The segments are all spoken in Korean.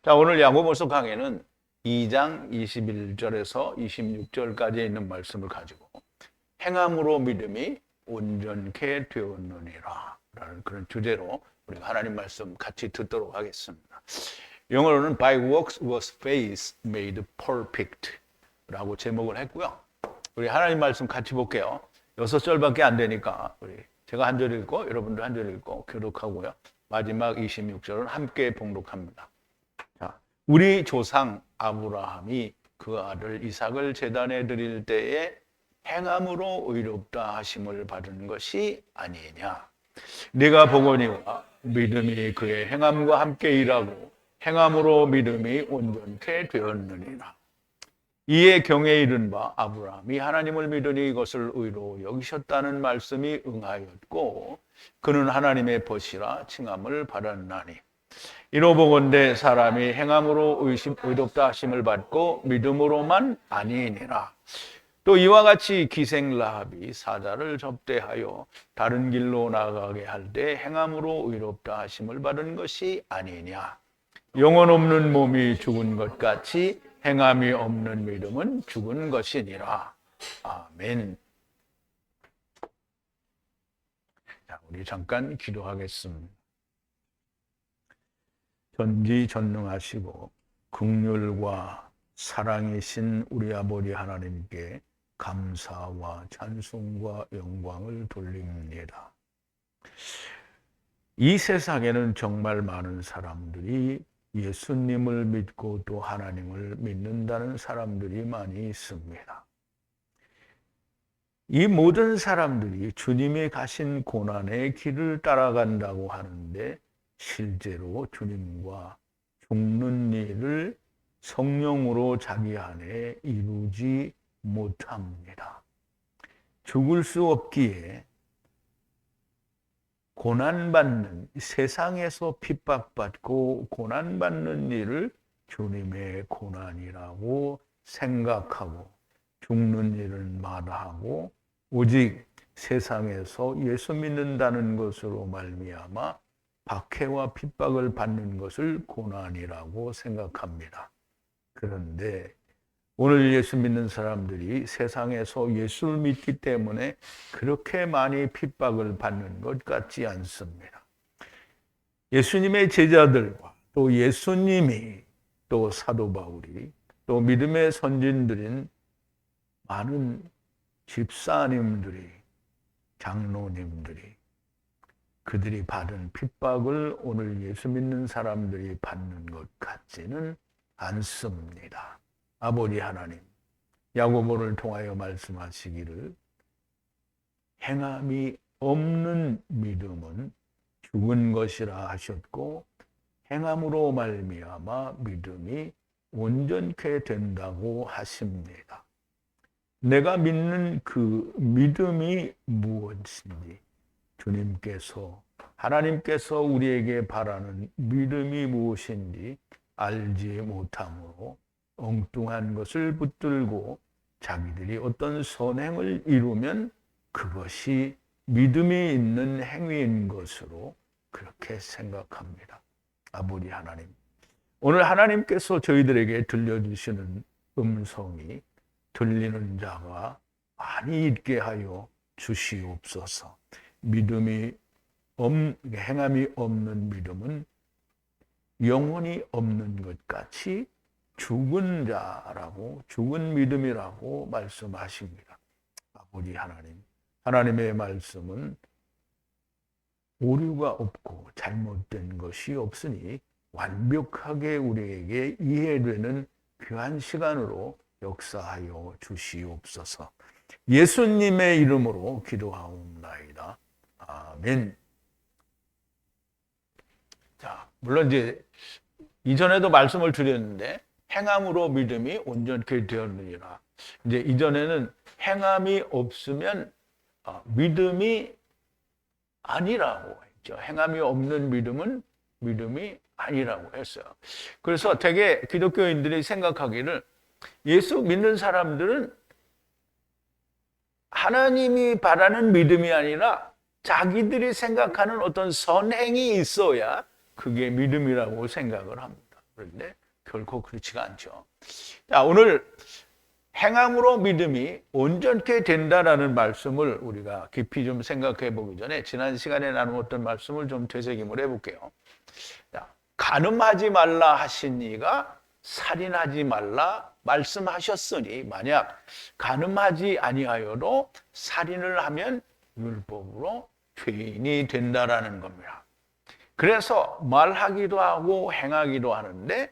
자, 오늘 야고보서 강해는 2장 21절에서 26절까지 있는 말씀을 가지고 행함으로 믿음이 온전케 되었느니라 라는 그런 주제로 우리가 하나님 말씀 같이 듣도록 하겠습니다. 영어로는 By works was faith made perfect 라고 제목을 했고요. 우리 하나님 말씀 같이 볼게요. 6절밖에 안 되니까 제가 한 절 읽고 여러분도 한 절 읽고 교독하고요. 마지막 26절은 함께 봉독합니다. 자, 우리 조상 아브라함이 그 아들 이삭을 제단에 드릴 때에 행함으로 의롭다 하심을 받은 것이 아니냐. 네가 보거니와 믿음이 그의 행함과 함께 일하고 행함으로 믿음이 온전케 되었느니라. 이에 경에 이른 바 아브라함이 하나님을 믿으니 이것을 의로 여기셨다는 말씀이 응하였고 그는 하나님의 벗이라 칭함을 받았나니 이로 보건대 사람이 행함으로 의롭다 하심을 받고 믿음으로만 아니니라. 또 이와 같이 기생 라합이 사자를 접대하여 다른 길로 나가게 할 때 행함으로 의롭다 하심을 받은 것이 아니냐. 영혼 없는 몸이 죽은 것 같이 행함이 없는 믿음은 죽은 것이니라. 아멘. 자, 우리 잠깐 기도하겠습니다. 전지전능하시고 긍휼과 사랑이신 우리 아버지 하나님께 감사와 찬송과 영광을 돌립니다. 이 세상에는 정말 많은 사람들이 예수님을 믿고 또 하나님을 믿는다는 사람들이 많이 있습니다. 이 모든 사람들이 주님이 가신 고난의 길을 따라간다고 하는데 실제로 주님과 죽는 일을 성령으로 자기 안에 이루지 못합니다. 죽을 수 없기에 고난받는, 세상에서 핍박받고 고난받는 일을 주님의 고난이라고 생각하고 죽는 일은 마다하고 오직 세상에서 예수 믿는다는 것으로 말미암아 박해와 핍박을 받는 것을 고난이라고 생각합니다. 그런데 오늘 예수 믿는 사람들이 세상에서 예수를 믿기 때문에 그렇게 많이 핍박을 받는 것 같지 않습니다. 예수님의 제자들과 또 예수님이 또 사도 바울이 또 믿음의 선진들인 많은 집사님들이 장로님들이 그들이 받은 핍박을 오늘 예수 믿는 사람들이 받는 것 같지는 않습니다. 아버지 하나님, 야고보를 통하여 말씀하시기를 행함이 없는 믿음은 죽은 것이라 하셨고 행함으로 말미암아 믿음이 온전케 된다고 하십니다. 내가 믿는 그 믿음이 무엇인지 주님께서 하나님께서 우리에게 바라는 믿음이 무엇인지 알지 못함으로 엉뚱한 것을 붙들고 자기들이 어떤 선행을 이루면 그것이 믿음이 있는 행위인 것으로 그렇게 생각합니다. 아버지 하나님, 오늘 하나님께서 저희들에게 들려주시는 음성이 들리는 자가 많이 있게 하여 주시옵소서. 행함이 없는 믿음은 영혼이 없는 것 같이 죽은 자라고, 죽은 믿음이라고 말씀하십니다. 아버지 하나님, 하나님의 말씀은 오류가 없고 잘못된 것이 없으니 완벽하게 우리에게 이해되는 귀한 시간으로 역사하여 주시옵소서. 예수님의 이름으로 기도하옵나이다. 아멘. 자, 물론 이제 이전에도 말씀을 드렸는데 행함으로 믿음이 온전케 되었느니라. 이제 이전에는 행함이 없으면 믿음이 아니라고 했죠. 행함이 없는 믿음은 믿음이 아니라고 했어요. 그래서 되게 기독교인들이 생각하기를 예수 믿는 사람들은 하나님이 바라는 믿음이 아니라 자기들이 생각하는 어떤 선행이 있어야 그게 믿음이라고 생각을 합니다. 그런데 결코 그렇지가 않죠. 자, 오늘 행함으로 믿음이 온전케 된다라는 말씀을 우리가 깊이 좀 생각해 보기 전에 지난 시간에 나누었던 말씀을 좀 되새김을 해볼게요. 자, 간음하지 말라 하신 이가 살인하지 말라 말씀하셨으니 만약 간음하지 아니하여도 살인을 하면 율법으로 죄인이 된다라는 겁니다. 그래서 말하기도 하고 행하기도 하는데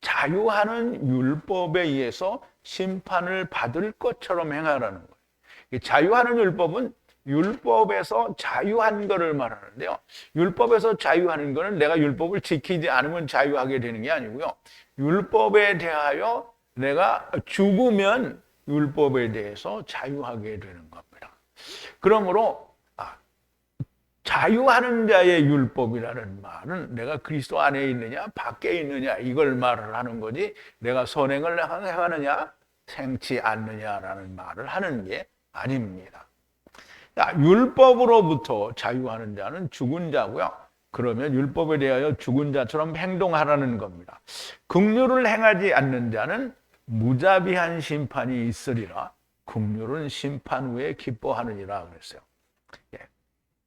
자유하는 율법에 의해서 심판을 받을 것처럼 행하라는 거예요. 자유하는 율법은 율법에서 자유한 것을 말하는데요. 율법에서 자유하는 것은 내가 율법을 지키지 않으면 자유하게 되는 게 아니고요. 율법에 대하여 내가 죽으면 율법에 대해서 자유하게 되는 겁니다. 그러므로 자유하는 자의 율법이라는 말은 내가 그리스도 안에 있느냐 밖에 있느냐 이걸 말을 하는 거지 내가 선행을 행하느냐 행치 않느냐라는 말을 하는 게 아닙니다. 자, 율법으로부터 자유하는 자는 죽은 자고요. 그러면 율법에 대하여 죽은 자처럼 행동하라는 겁니다. 긍휼을 행하지 않는 자는 무자비한 심판이 있으리라. 긍휼은 심판 후에 기뻐하느니라 그랬어요.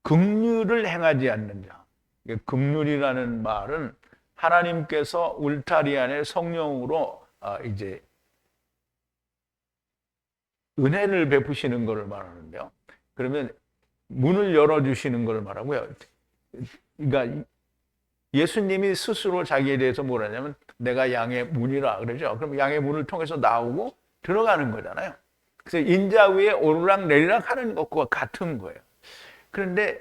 긍휼을 행하지 않는 자. 긍휼이라는 말은 하나님께서 울타리 안에 성령으로 이제 은혜를 베푸시는 것을 말하는데요. 그러면 문을 열어주시는 것을 말하고요. 그러니까 예수님이 스스로 자기에 대해서 뭐라냐면 내가 양의 문이라 그러죠. 그럼 양의 문을 통해서 나오고 들어가는 거잖아요. 그래서 인자 위에 오르락 내리락 하는 것과 같은 거예요. 그런데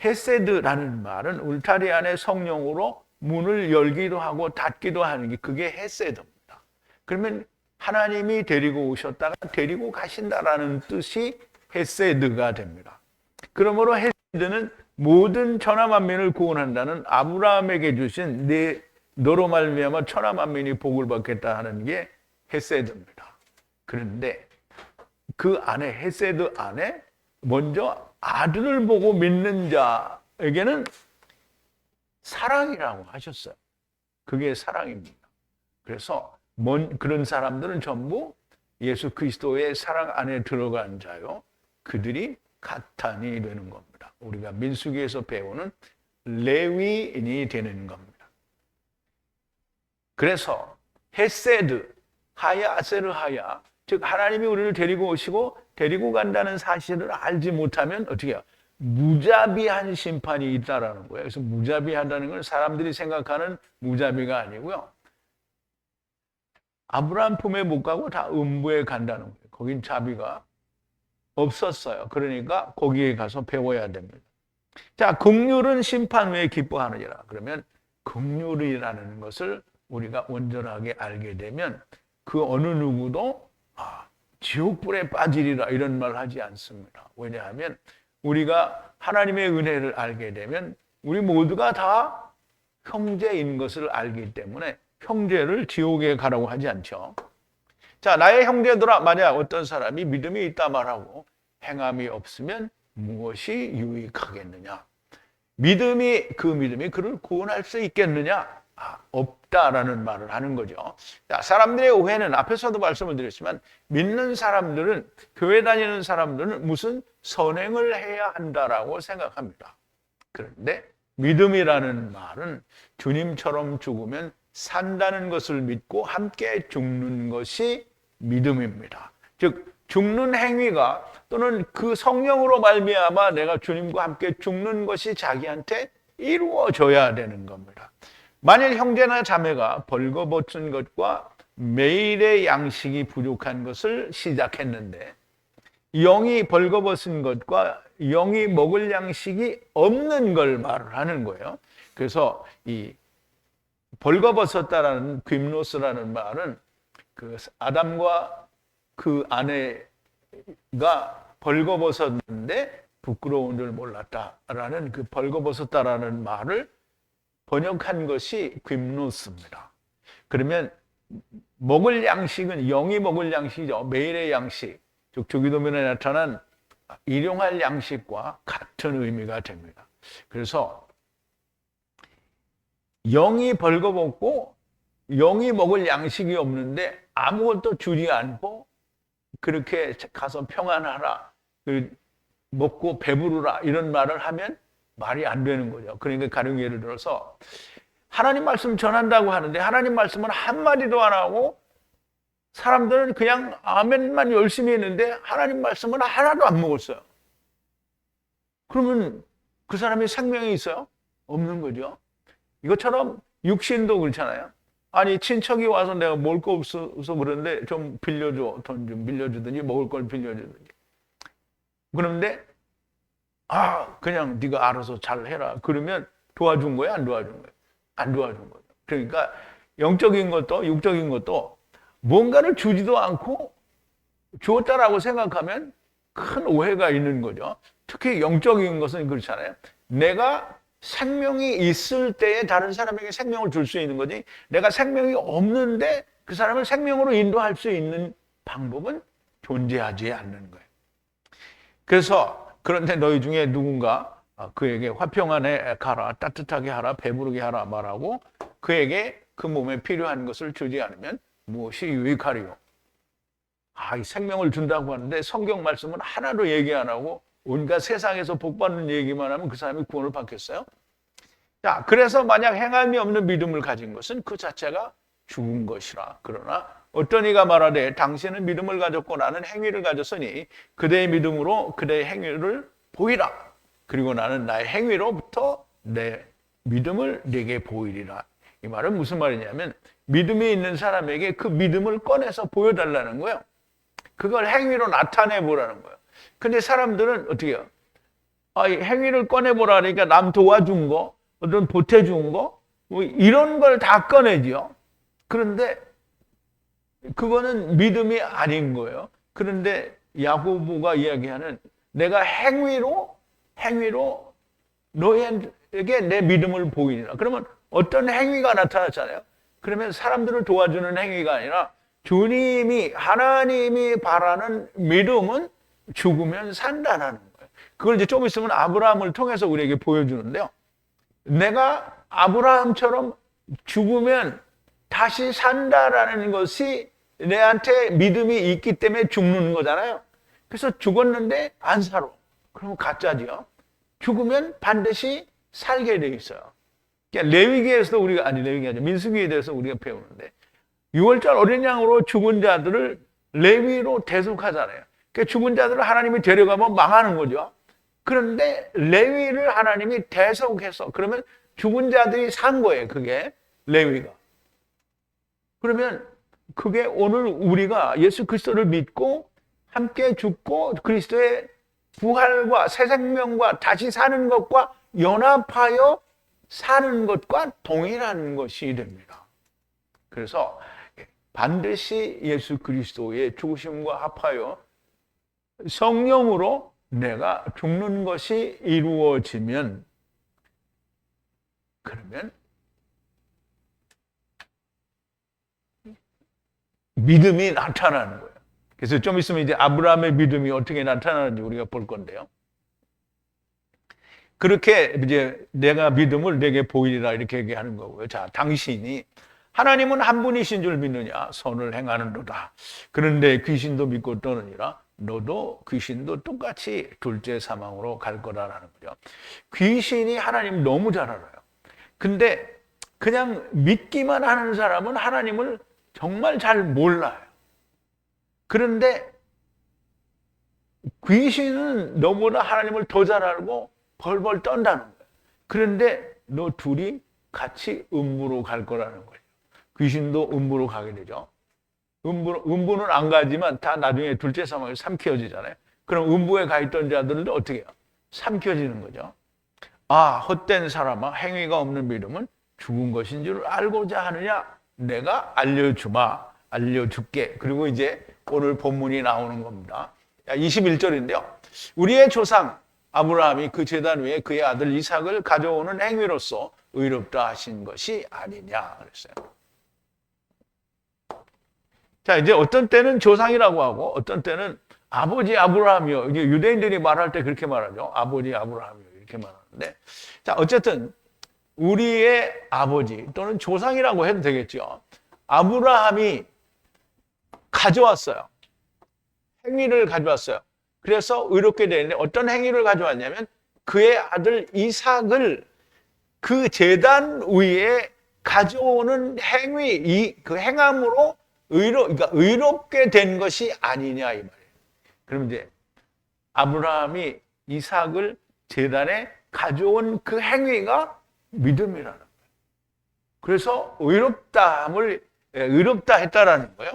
헤세드라는 말은 울타리 안에 성령으로 문을 열기도 하고 닫기도 하는 게 그게 헤세드입니다. 그러면 하나님이 데리고 오셨다가 데리고 가신다라는 뜻이 헤세드가 됩니다. 그러므로 헤세드는 모든 천하 만민을 구원한다는 아브라함에게 주신 너로 말미암아 천하 만민이 복을 받겠다 하는 게 헤세드입니다. 그런데 그 안에 헤세드 안에 먼저 아들을 보고 믿는 자에게는 사랑이라고 하셨어요. 그게 사랑입니다. 그래서 그런 사람들은 전부 예수 그리스도의 사랑 안에 들어간 자요. 그들이 가탄이 되는 겁니다. 우리가 민수기에서 배우는 레위인이 되는 겁니다. 그래서 헤세드, 하야 아세르 하야, 즉 하나님이 우리를 데리고 오시고 데리고 간다는 사실을 알지 못하면 어떻게 해요? 무자비한 심판이 있다라는 거예요. 그래서 무자비하다는 건 사람들이 생각하는 무자비가 아니고요. 아브라함 품에 못 가고 다 음부에 간다는 거예요. 거긴 자비가 없었어요. 그러니까 거기에 가서 배워야 됩니다. 자, 긍휼은 심판 후에 기뻐하느니라. 그러면 긍휼이라는 것을 우리가 온전하게 알게 되면 그 어느 누구도 지옥불에 빠지리라 이런 말 하지 않습니다. 왜냐하면 우리가 하나님의 은혜를 알게 되면 우리 모두가 다 형제인 것을 알기 때문에 형제를 지옥에 가라고 하지 않죠. 자, 나의 형제들아, 만약 어떤 사람이 믿음이 있다 말하고 행함이 없으면 무엇이 유익하겠느냐? 그 믿음이 그를 구원할 수 있겠느냐? 없다라는 말을 하는 거죠. 자, 사람들의 오해는 앞에서도 말씀을 드렸지만 믿는 사람들은, 교회 다니는 사람들은 무슨 선행을 해야 한다라고 생각합니다. 그런데 믿음이라는 말은 주님처럼 죽으면 산다는 것을 믿고 함께 죽는 것이 믿음입니다. 즉 죽는 행위가 또는 그 성령으로 말미암아 내가 주님과 함께 죽는 것이 자기한테 이루어져야 되는 겁니다. 만일 형제나 자매가 벌거벗은 것과 매일의 양식이 부족한 것을 시작했는데 영이 벌거벗은 것과 영이 먹을 양식이 없는 걸 말을 하는 거예요. 그래서 이 벌거벗었다라는 귐노스라는 말은 그 아담과 그 아내가 벌거벗었는데 부끄러운 줄 몰랐다라는 그 벌거벗었다라는 말을 번역한 것이 귐노스입니다. 그러면 먹을 양식은 영이 먹을 양식이죠. 매일의 양식, 즉 주기도문에 나타난 일용할 양식과 같은 의미가 됩니다. 그래서 영이 벌거벗고 영이 먹을 양식이 없는데 아무것도 주지 않고 그렇게 가서 평안하라, 먹고 배부르라 이런 말을 하면 말이 안 되는 거죠. 그러니까 가령 예를 들어서 하나님 말씀 전한다고 하는데 하나님 말씀은 한마디도 안 하고 사람들은 그냥 아멘만 열심히 했는데 하나님 말씀은 하나도 안 먹었어요. 그러면 그 사람이 생명이 있어요? 없는 거죠. 이것처럼 육신도 그렇잖아요. 아니 친척이 와서 내가 먹을 거 없어서 그러는데 좀 빌려줘, 돈 좀 빌려주든지 먹을 걸 빌려주든지. 그런데 그냥 네가 알아서 잘 해라. 그러면 도와준 거야, 안 도와준 거야? 안 도와준 거죠. 그러니까 영적인 것도 육적인 것도 뭔가를 주지도 않고 주었다라고 생각하면 큰 오해가 있는 거죠. 특히 영적인 것은 그렇잖아요. 내가 생명이 있을 때에 다른 사람에게 생명을 줄 수 있는 거지, 내가 생명이 없는데 그 사람을 생명으로 인도할 수 있는 방법은 존재하지 않는 거예요. 그래서 그런데 너희 중에 누군가 그에게 화평안에 가라, 따뜻하게 하라, 배부르게 하라 말하고 그에게 그 몸에 필요한 것을 주지 않으면 무엇이 유익하리요? 이 생명을 준다고 하는데 성경 말씀은 하나도 얘기 안 하고 온갖 세상에서 복 받는 얘기만 하면 그 사람이 구원을 받겠어요? 자, 그래서 만약 행함이 없는 믿음을 가진 것은 그 자체가 죽은 것이라. 그러나 어떤 이가 말하되 당신은 믿음을 가졌고 나는 행위를 가졌으니 그대의 믿음으로 그대의 행위를 보이라. 그리고 나는 나의 행위로부터 내 믿음을 네게 보이리라. 이 말은 무슨 말이냐면 믿음이 있는 사람에게 그 믿음을 꺼내서 보여달라는 거예요. 그걸 행위로 나타내 보라는 거예요. 근데 사람들은 어떻게 해요? 행위를 꺼내보라 그러니까 남 도와준 거, 어떤 보태준 거, 뭐 이런 걸 다 꺼내죠. 그런데 그거는 믿음이 아닌 거예요. 그런데 야고보가 이야기하는 내가 행위로 너희에게 내 믿음을 보이니라. 그러면 어떤 행위가 나타났잖아요. 그러면 사람들을 도와주는 행위가 아니라 주님이, 하나님이 바라는 믿음은 죽으면 산다는 거예요. 그걸 이제 좀 있으면 아브라함을 통해서 우리에게 보여주는데요. 내가 아브라함처럼 죽으면 다시 산다라는 것이 내한테 믿음이 있기 때문에 죽는 거잖아요. 그래서 죽었는데 안 살아. 그러면 가짜지요. 죽으면 반드시 살게 돼 있어요. 그러니까 레위기에서도 우리가, 레위기 아니죠. 민수기에 대해서 우리가 배우는데 6월절 어린 양으로 죽은 자들을 레위로 대속하잖아요. 그러니까 죽은 자들을 하나님이 데려가면 망하는 거죠. 그런데 레위를 하나님이 대속해서 그러면 죽은 자들이 산 거예요. 그게 레위가. 그러면 그게 오늘 우리가 예수 그리스도를 믿고 함께 죽고 그리스도의 부활과 새 생명과 다시 사는 것과 연합하여 사는 것과 동일한 것이 됩니다. 그래서 반드시 예수 그리스도의 죽으심과 합하여 성령으로 내가 죽는 것이 이루어지면 그러면 믿음이 나타나는 거예요. 그래서 좀 있으면 이제 아브라함의 믿음이 어떻게 나타나는지 우리가 볼 건데요. 그렇게 이제 내가 믿음을 내게 보이리라 이렇게 얘기하는 거고요. 자, 당신이 하나님은 한 분이신 줄 믿느냐? 선을 행하는도다. 그런데 귀신도 믿고 떠느니라. 너도 귀신도 똑같이 둘째 사망으로 갈 거라라는 거죠. 귀신이 하나님 너무 잘 알아요. 근데 그냥 믿기만 하는 사람은 하나님을 정말 잘 몰라요. 그런데 귀신은 너보다 하나님을 더 잘 알고 벌벌 떤다는 거예요. 그런데 너 둘이 같이 음부로 갈 거라는 거예요. 귀신도 음부로 가게 되죠. 음부는 안 가지만 다 나중에 둘째 사망에 삼켜지잖아요. 그럼 음부에 가 있던 자들도 어떻게 해요? 삼켜지는 거죠. 헛된 사람아, 행위가 없는 믿음은 죽은 것인 줄 알고자 하느냐? 내가 알려줄게. 그리고 이제 오늘 본문이 나오는 겁니다. 21절인데요. 우리의 조상 아브라함이 그 제단 위에 그의 아들 이삭을 가져오는 행위로서 의롭다 하신 것이 아니냐 그랬어요. 자, 이제 어떤 때는 조상이라고 하고 어떤 때는 아버지 아브라함이요. 이제 유대인들이 말할 때 그렇게 말하죠. 아버지 아브라함이요. 이렇게 말하는데. 자, 어쨌든 우리의 아버지 또는 조상이라고 해도 되겠죠. 아브라함이 가져왔어요. 행위를 가져왔어요. 그래서 의롭게 되는데 어떤 행위를 가져왔냐면 그의 아들 이삭을 그 제단 위에 가져오는 행위, 그 행함으로 그러니까 의롭게 된 것이 아니냐 이 말이에요. 그럼 이제 아브라함이 이삭을 제단에 가져온 그 행위가 믿음이라는 거예요. 그래서 의롭다 했다라는 거예요.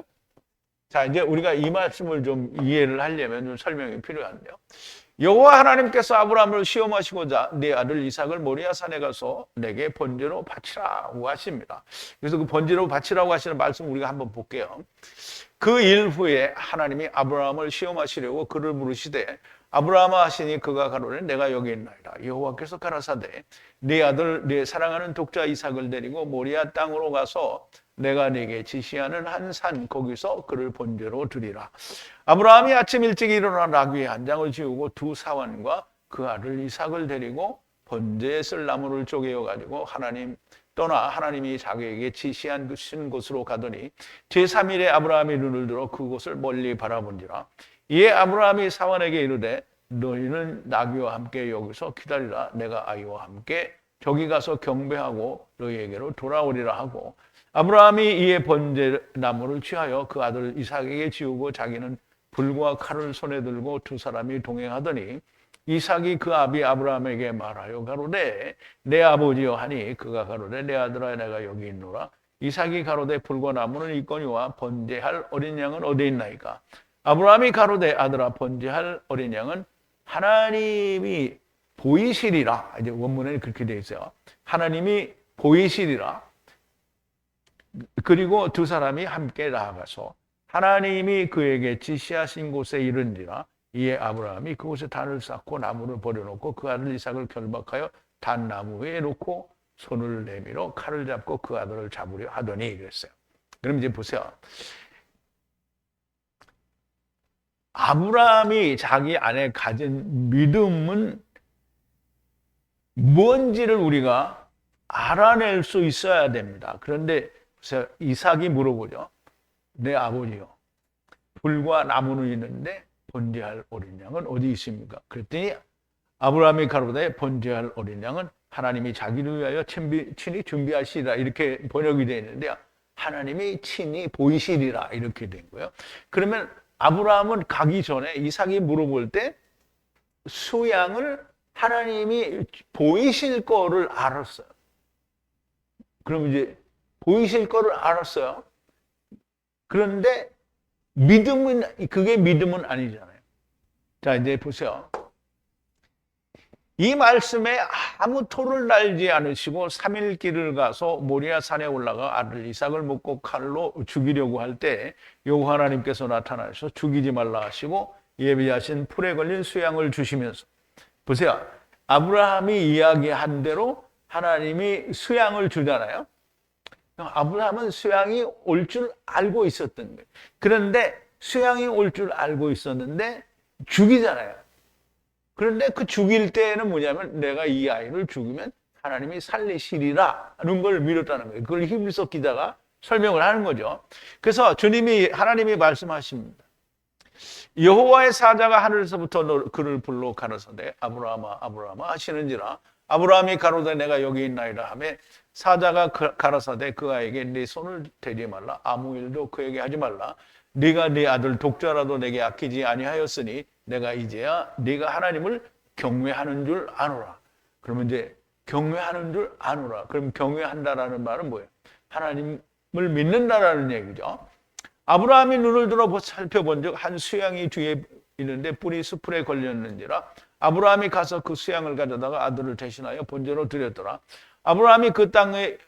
자, 이제 우리가 이 말씀을 좀 이해를 하려면 좀 설명이 필요한데요. 여호와 하나님께서 아브라함을 시험하시고자 네 아들 이삭을 모리아 산에 가서 내게 번제로 바치라고 하십니다. 그래서 그 번제로 바치라고 하시는 말씀 우리가 한번 볼게요. 그 일 후에 하나님이 아브라함을 시험하시려고 그를 부르시되 아브라함아 하시니 그가 가로되 내가 여기 있나이다. 여호와께서 가라사대 네 아들 네 사랑하는 독자 이삭을 데리고 모리아 땅으로 가서 내가 네게 지시하는 한 산 거기서 그를 번제로 드리라. 아브라함이 아침 일찍 일어나 나귀의 한 장을 지우고 두 사환과 그 아들 이삭을 데리고 번제에 쓸 나무를 쪼개어 가지고 하나님이 자기에게 지시한 곳으로 가더니 제3일에 아브라함이 눈을 들어 그곳을 멀리 바라본지라. 이에 아브라함이 사환에게 이르되 너희는 나귀와 함께 여기서 기다리라. 내가 아이와 함께 저기 가서 경배하고 너희에게로 돌아오리라 하고 아브라함이 이에 번제 나무를 취하여 그 아들 이삭에게 지우고 자기는 불과 칼을 손에 들고 두 사람이 동행하더니 이삭이 그 아비 아브라함에게 말하여 가로되 내 아버지여 하니 그가 가로되 내 아들아 내가 여기 있노라. 이삭이 가로되 불과 나무는 있거니와 번제할 어린 양은 어디 있나이까. 아브라함이 가로되 아들아 번제할 어린 양은 하나님이 보이시리라. 이제 원문에 그렇게 되어 있어요. 하나님이 보이시리라. 그리고 두 사람이 함께 나아가서 하나님이 그에게 지시하신 곳에 이른지라. 이에 아브라함이 그곳에 단을 쌓고 나무를 버려놓고 그 아들 이삭을 결박하여 단 나무 위에 놓고 손을 내밀어 칼을 잡고 그 아들을 잡으려 하더니 그랬어요. 그럼 이제 보세요. 아브라함이 자기 안에 가진 믿음은 뭔지를 우리가 알아낼 수 있어야 됩니다. 그런데 보세요. 이삭이 물어보죠. 내 아버지요. 불과 나무는 있는데 번제할 어린 양은 어디 있습니까? 그랬더니 아브라함이 가로되 번제할 어린 양은 하나님이 자기를 위하여 친히 준비하시리라 이렇게 번역이 되어 있는데요. 하나님이 친히 보이시리라 이렇게 된 거예요. 그러면 아브라함은 가기 전에 이삭이 물어볼 때 수양을 하나님이 보이실 거를 알았어요. 그럼 이제 보이실 거를 알았어요. 그런데 그게 믿음은 아니잖아요. 자, 이제 보세요. 이 말씀에 아무 토를 날지 않으시고 3일 길을 가서 모리아 산에 올라가 아들 이삭을 묶고 칼로 죽이려고 할 때 여호와 하나님께서 나타나셔서 죽이지 말라 하시고 예비하신 풀에 걸린 수양을 주시면서 보세요. 아브라함이 이야기한 대로 하나님이 수양을 주잖아요. 아브라함은 수양이 올 줄 알고 있었던 거예요. 그런데 수양이 올 줄 알고 있었는데 죽이잖아요. 그런데 그 죽일 때는 뭐냐면 내가 이 아이를 죽이면 하나님이 살리시리라는 걸 믿었다는 거예요. 그걸 히브리서 기자가 설명을 하는 거죠. 그래서 하나님이 말씀하십니다. 여호와의 사자가 하늘에서부터 그를 불러 가라사대 아브라함아 아브라함아 하시는지라. 아브라함이 가로되 내가 여기 있나이다 하매 사자가 가라사대 그 아이에게 네 손을 대지 말라. 아무 일도 그에게 하지 말라. 네가 네 아들 독자라도 내게 아끼지 아니하였으니 내가 이제야 네가 하나님을 경외하는 줄 아노라. 그러면 이제 경외하는 줄 아노라. 그럼 경외한다라는 말은 뭐예요? 하나님을 믿는다라는 얘기죠. 아브라함이 눈을 들어 살펴본 적 한 수양이 뒤에 있는데 뿔이 수풀에 걸렸는지라. 아브라함이 가서 그 수양을 가져다가 아들을 대신하여 번제로 드렸더라. 아브라함이 그 땅의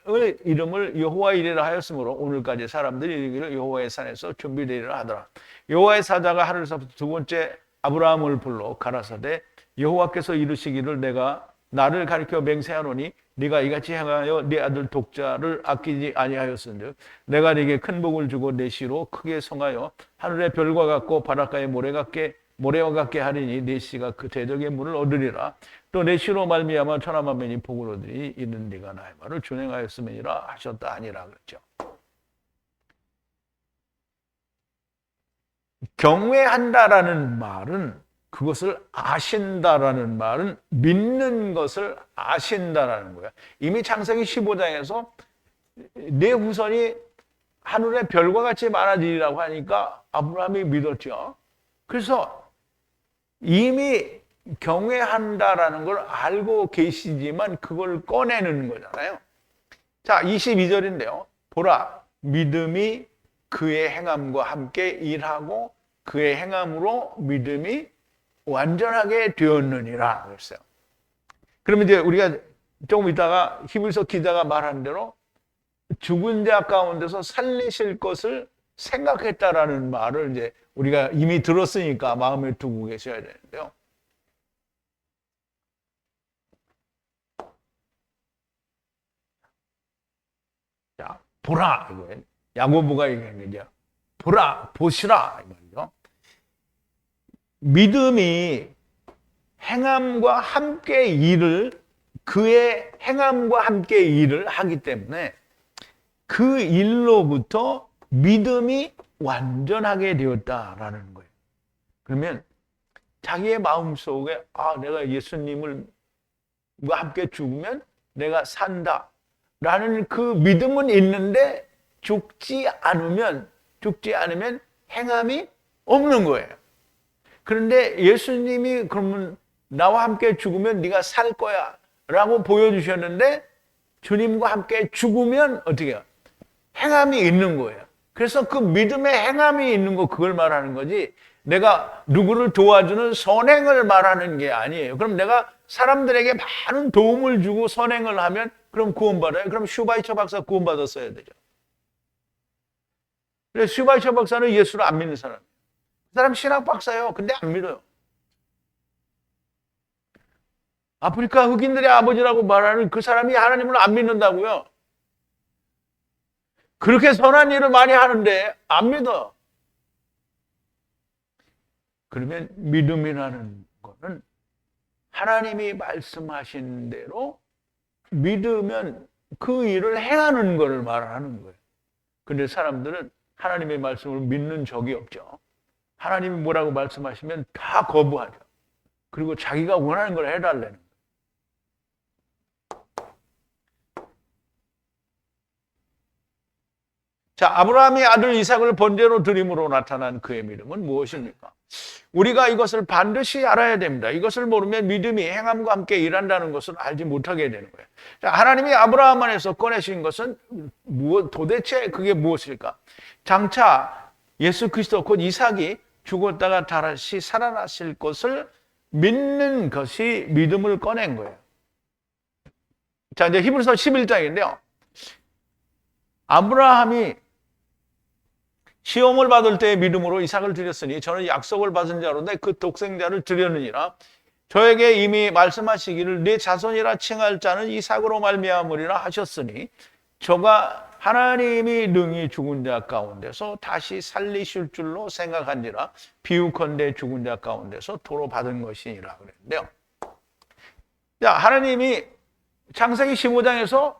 이름을 여호와 이레라 하였으므로 오늘까지 사람들이 이르기를 여호와의 산에서 준비되리라 하더라. 여호와의 사자가 하늘에서부터 두 번째 아브라함을 불러 가라사대 여호와께서 이르시기를 내가 나를 가리켜 맹세하노니 네가 이같이 행하여 네 아들 독자를 아끼지 아니하였은즉 내가 네게 큰 복을 주고 내 시로 크게 성하여 하늘의 별과 같고 바닷가의 모래 같게 모래와 같게 하리니 내 씨가 그 대적의 물을 얻으리라. 또 내 씨로 말미암아 천하만민이 복을 얻으리. 이는 네가 나의 말을 준행하였음이니라 하셨다 아니라 그랬죠. 경외한다라는 말은, 그것을 아신다라는 말은 믿는 것을 아신다라는 거야. 이미 창세기 15장에서 내 후손이 하늘의 별과 같이 많아지리라고 하니까 아브라함이 믿었죠. 그래서 이미 경외한다라는 걸 알고 계시지만 그걸 꺼내는 거잖아요. 자, 22절인데요. 보라, 믿음이 그의 행함과 함께 일하고 그의 행함으로 믿음이 완전하게 되었느니라 그랬어요. 그러면 이제 우리가 조금 있다가 히브리서 기자가 말한 대로 죽은 자 가운데서 살리실 것을 생각했다라는 말을 이제 우리가 이미 들었으니까 마음에 두고 계셔야 되는데요. 자, 보라 이거예요. 야고보가 얘기한 거죠. 보라, 보시라 이 말이죠. 믿음이 행함과 함께 일을, 그의 행함과 함께 일을 하기 때문에 그 일로부터 믿음이 완전하게 되었다라는 거예요. 그러면 자기의 마음속에 내가 예수님과 함께 죽으면 내가 산다 라는 그 믿음은 있는데 죽지 않으면 행함이 없는 거예요. 그런데 예수님이 그러면 나와 함께 죽으면 네가 살 거야 라고 보여주셨는데 주님과 함께 죽으면 어떻게 해요? 행함이 있는 거예요. 그래서 그 믿음의 행함이 있는 거, 그걸 말하는 거지 내가 누구를 도와주는 선행을 말하는 게 아니에요. 그럼 내가 사람들에게 많은 도움을 주고 선행을 하면 그럼 구원받아요? 그럼 슈바이처 박사 구원받았어야 되죠. 그래서 슈바이처 박사는 예수를 안 믿는 사람이에요. 그 사람 신학 박사예요. 근데 안 믿어요. 아프리카 흑인들의 아버지라고 말하는 그 사람이 하나님을 안 믿는다고요. 그렇게 선한 일을 많이 하는데 안 믿어. 그러면 믿음이라는 거는 하나님이 말씀하신 대로 믿으면 그 일을 행하는 것을 말하는 거예요. 근데 사람들은 하나님의 말씀을 믿는 적이 없죠. 하나님이 뭐라고 말씀하시면 다 거부하죠. 그리고 자기가 원하는 걸 해달라는 거예요. 자, 아브라함이 아들 이삭을 번제로 드림으로 나타난 그의 믿음은 무엇입니까? 우리가 이것을 반드시 알아야 됩니다. 이것을 모르면 믿음이 행함과 함께 일한다는 것을 알지 못하게 되는 거예요. 자, 하나님이 아브라함 안에서 꺼내신 것은 도대체 그게 무엇일까? 장차 예수 그리스도 곧 이삭이 죽었다가 다시 살아나실 것을 믿는 것이 믿음을 꺼낸 거예요. 자, 이제 히브리서 11장인데요. 아브라함이 시험을 받을 때의 믿음으로 이삭을 드렸으니 저는 약속을 받은 자로되 그 독생자를 드렸느니라. 저에게 이미 말씀하시기를 네 자손이라 칭할 자는 이삭으로 말미암으리라 하셨으니 저가 하나님이 능히 죽은 자 가운데서 다시 살리실 줄로 생각한지라. 비유컨대 죽은 자 가운데서 도로 받은 것이니라 그랬는데요. 자, 하나님이 창세기 15장에서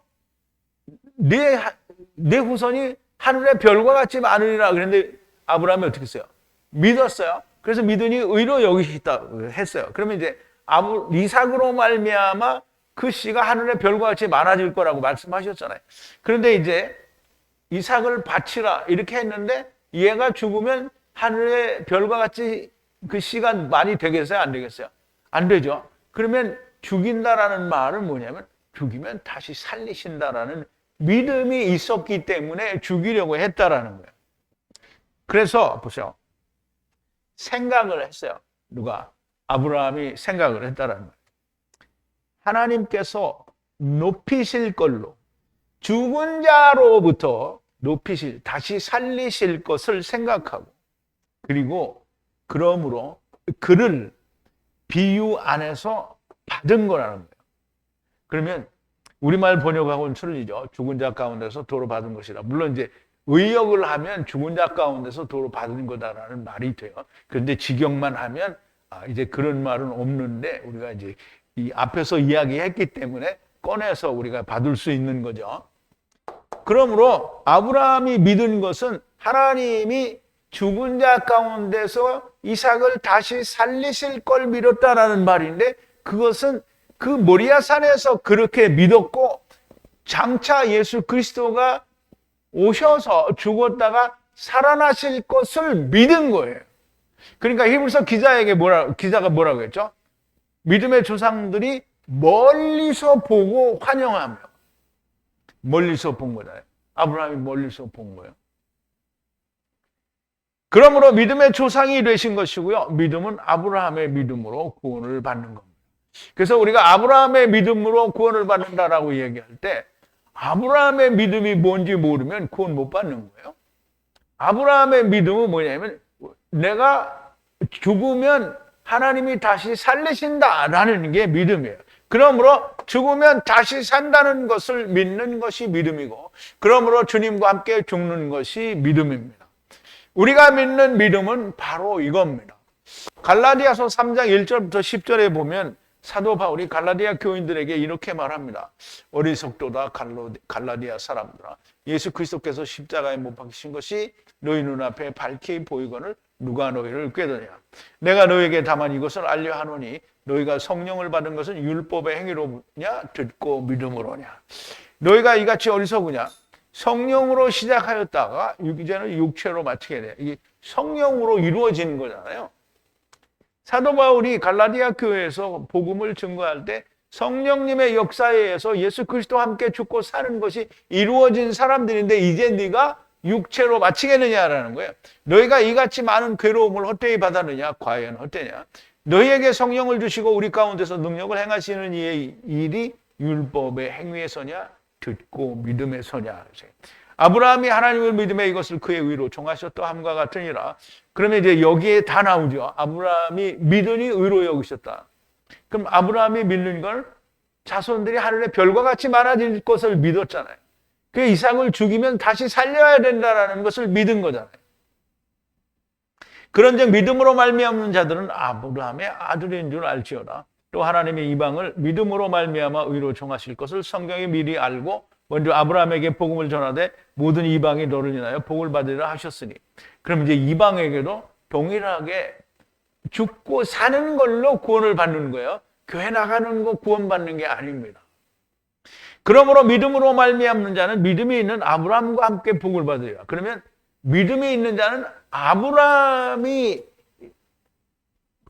내 후손이 하늘의 별과 같이 많으리라 그랬는데 아브라함이 어떻게 했어요? 믿었어요. 그래서 믿으니 의로 여기시다 했어요. 그러면 이제 이삭으로 말미암아 그 씨가 하늘의 별과 같이 많아질 거라고 말씀하셨잖아요. 그런데 이제 이삭을 바치라 이렇게 했는데 얘가 죽으면 하늘의 별과 같이 그 씨가 많이 되겠어요? 안 되겠어요? 안 되죠. 그러면 죽인다라는 말은 뭐냐면 죽이면 다시 살리신다라는 믿음이 있었기 때문에 죽이려고 했다라는 거예요. 그래서 보세요. 생각을 했어요. 누가? 아브라함이 생각을 했다라는 거예요. 하나님께서 높이실 걸로 죽은 자로부터 높이실, 다시 살리실 것을 생각하고 그리고 그러므로 그를 비유 안에서 받은 거라는 거예요. 그러면 우리말 번역하고는 틀리죠. 죽은 자 가운데서 도로 받은 것이라. 물론 이제 의역을 하면 죽은 자 가운데서 도로 받은 거다라는 말이 돼요. 그런데 직역만 하면 이제 그런 말은 없는데 우리가 이제 이 앞에서 이야기했기 때문에 꺼내서 우리가 받을 수 있는 거죠. 그러므로 아브라함이 믿은 것은 하나님이 죽은 자 가운데서 이삭을 다시 살리실 걸 믿었다라는 말인데, 그것은 그 모리아산에서 그렇게 믿었고 장차 예수 그리스도가 오셔서 죽었다가 살아나실 것을 믿은 거예요. 그러니까 히브리서 기자가 뭐라고 했죠? 믿음의 조상들이 멀리서 보고 환영하며. 멀리서 본 거잖아요. 아브라함이 멀리서 본 거예요. 그러므로 믿음의 조상이 되신 것이고요. 믿음은 아브라함의 믿음으로 구원을 받는 겁니다. 그래서 우리가 아브라함의 믿음으로 구원을 받는다라고 얘기할 때 아브라함의 믿음이 뭔지 모르면 구원 못 받는 거예요. 아브라함의 믿음은 뭐냐면 내가 죽으면 하나님이 다시 살리신다라는 게 믿음이에요. 그러므로 죽으면 다시 산다는 것을 믿는 것이 믿음이고, 그러므로 주님과 함께 죽는 것이 믿음입니다. 우리가 믿는 믿음은 바로 이겁니다. 갈라디아서 3장 1절부터 10절에 보면 사도 바울이 갈라디아 교인들에게 이렇게 말합니다. 어리석도다 갈라디아 사람들아, 예수 그리스도께서 십자가에 못 박히신 것이 너희 눈앞에 밝히 보이거늘 누가 너희를 꾀더냐. 내가 너희에게 다만 이것을 알려 하노니 너희가 성령을 받은 것은 율법의 행위로냐 듣고 믿음으로냐. 너희가 이같이 어리석으냐. 성령으로 시작하였다가 이제는 육체로 마치게 돼. 이게 성령으로 이루어지는 거잖아요. 사도 바울이 갈라디아 교회에서 복음을 증거할 때 성령님의 역사에 의해서 예수 그리스도와 함께 죽고 사는 것이 이루어진 사람들인데 이제 네가 육체로 마치겠느냐라는 거예요. 너희가 이같이 많은 괴로움을 헛되이 받았느냐? 과연 헛되냐? 너희에게 성령을 주시고 우리 가운데서 능력을 행하시는 이의 일이 율법의 행위에서냐? 듣고 믿음에서냐? 아브라함이 하나님을 믿음에 이것을 그의 의로 정하셨다 함과 같으니라. 그러면 이제 여기에 다 나오죠. 아브라함이 믿으니 의로 여기셨다. 그럼 아브라함이 믿는 걸 자손들이 하늘의 별과 같이 많아질 것을 믿었잖아요. 그 이삭을 죽이면 다시 살려야 된다는 것을 믿은 거잖아요. 그런즉 믿음으로 말미암는 자들은 아브라함의 아들인 줄 알지어다. 또 하나님의 이방을 믿음으로 말미암아 의로 정하실 것을 성경이 미리 알고 먼저 아브라함에게 복음을 전하되 모든 이방이 너를 인하여 복을 받으리라 하셨으니. 그럼 이제 이방에게도 동일하게 죽고 사는 걸로 구원을 받는 거예요. 교회 나가는 거 구원받는 게 아닙니다. 그러므로 믿음으로 말미암는 자는 믿음이 있는 아브라함과 함께 복을 받으리라. 그러면 믿음이 있는 자는 아브라함이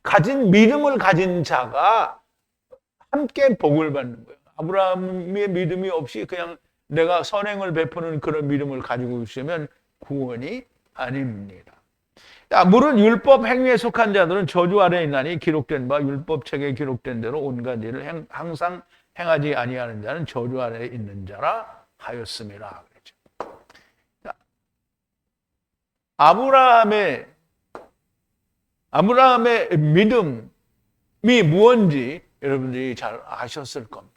가진 믿음을 가진 자가 함께 복을 받는 거예요. 아브라함의 믿음이 없이 그냥 내가 선행을 베푸는 그런 믿음을 가지고 있으면 구원이 아닙니다. 물은 율법 행위에 속한 자들은 저주 아래에 있나니 기록된 바 율법책에 기록된 대로 온갖 일을 항상 행하지 아니하는 자는 저주 아래에 있는 자라 하였습니다. 그렇죠. 아브라함의 믿음이 무엇인지 여러분들이 잘 아셨을 겁니다.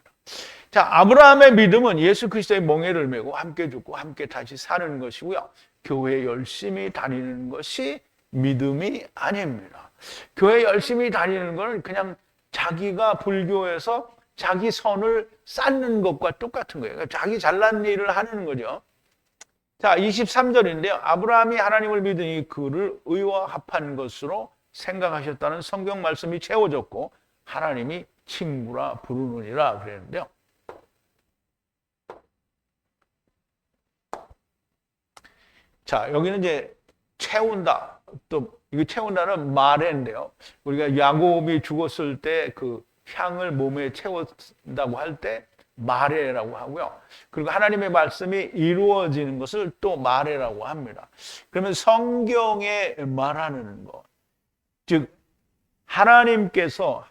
자, 아브라함의 믿음은 예수 그리스도의 멍에를 메고 함께 죽고 함께 다시 사는 것이고요. 교회 열심히 다니는 것이 믿음이 아닙니다. 교회 열심히 다니는 것은 그냥 자기가 불교에서 자기 선을 쌓는 것과 똑같은 거예요. 자기 잘난 일을 하는 거죠. 자, 23절인데요. 아브라함이 하나님을 믿으니 그를 의와 합한 것으로 생각하셨다는 성경 말씀이 채워졌고 하나님이 친구라 부르느니라 그랬는데요. 자, 여기는 이제 채운다. 또 이거 채운다는 마레인데요. 우리가 야곱이 죽었을 때 그 향을 몸에 채운다고 할 때 마레라고 하고요. 그리고 하나님의 말씀이 이루어지는 것을 또 마레라고 합니다. 그러면 성경에 말하는 것, 즉 하나님께서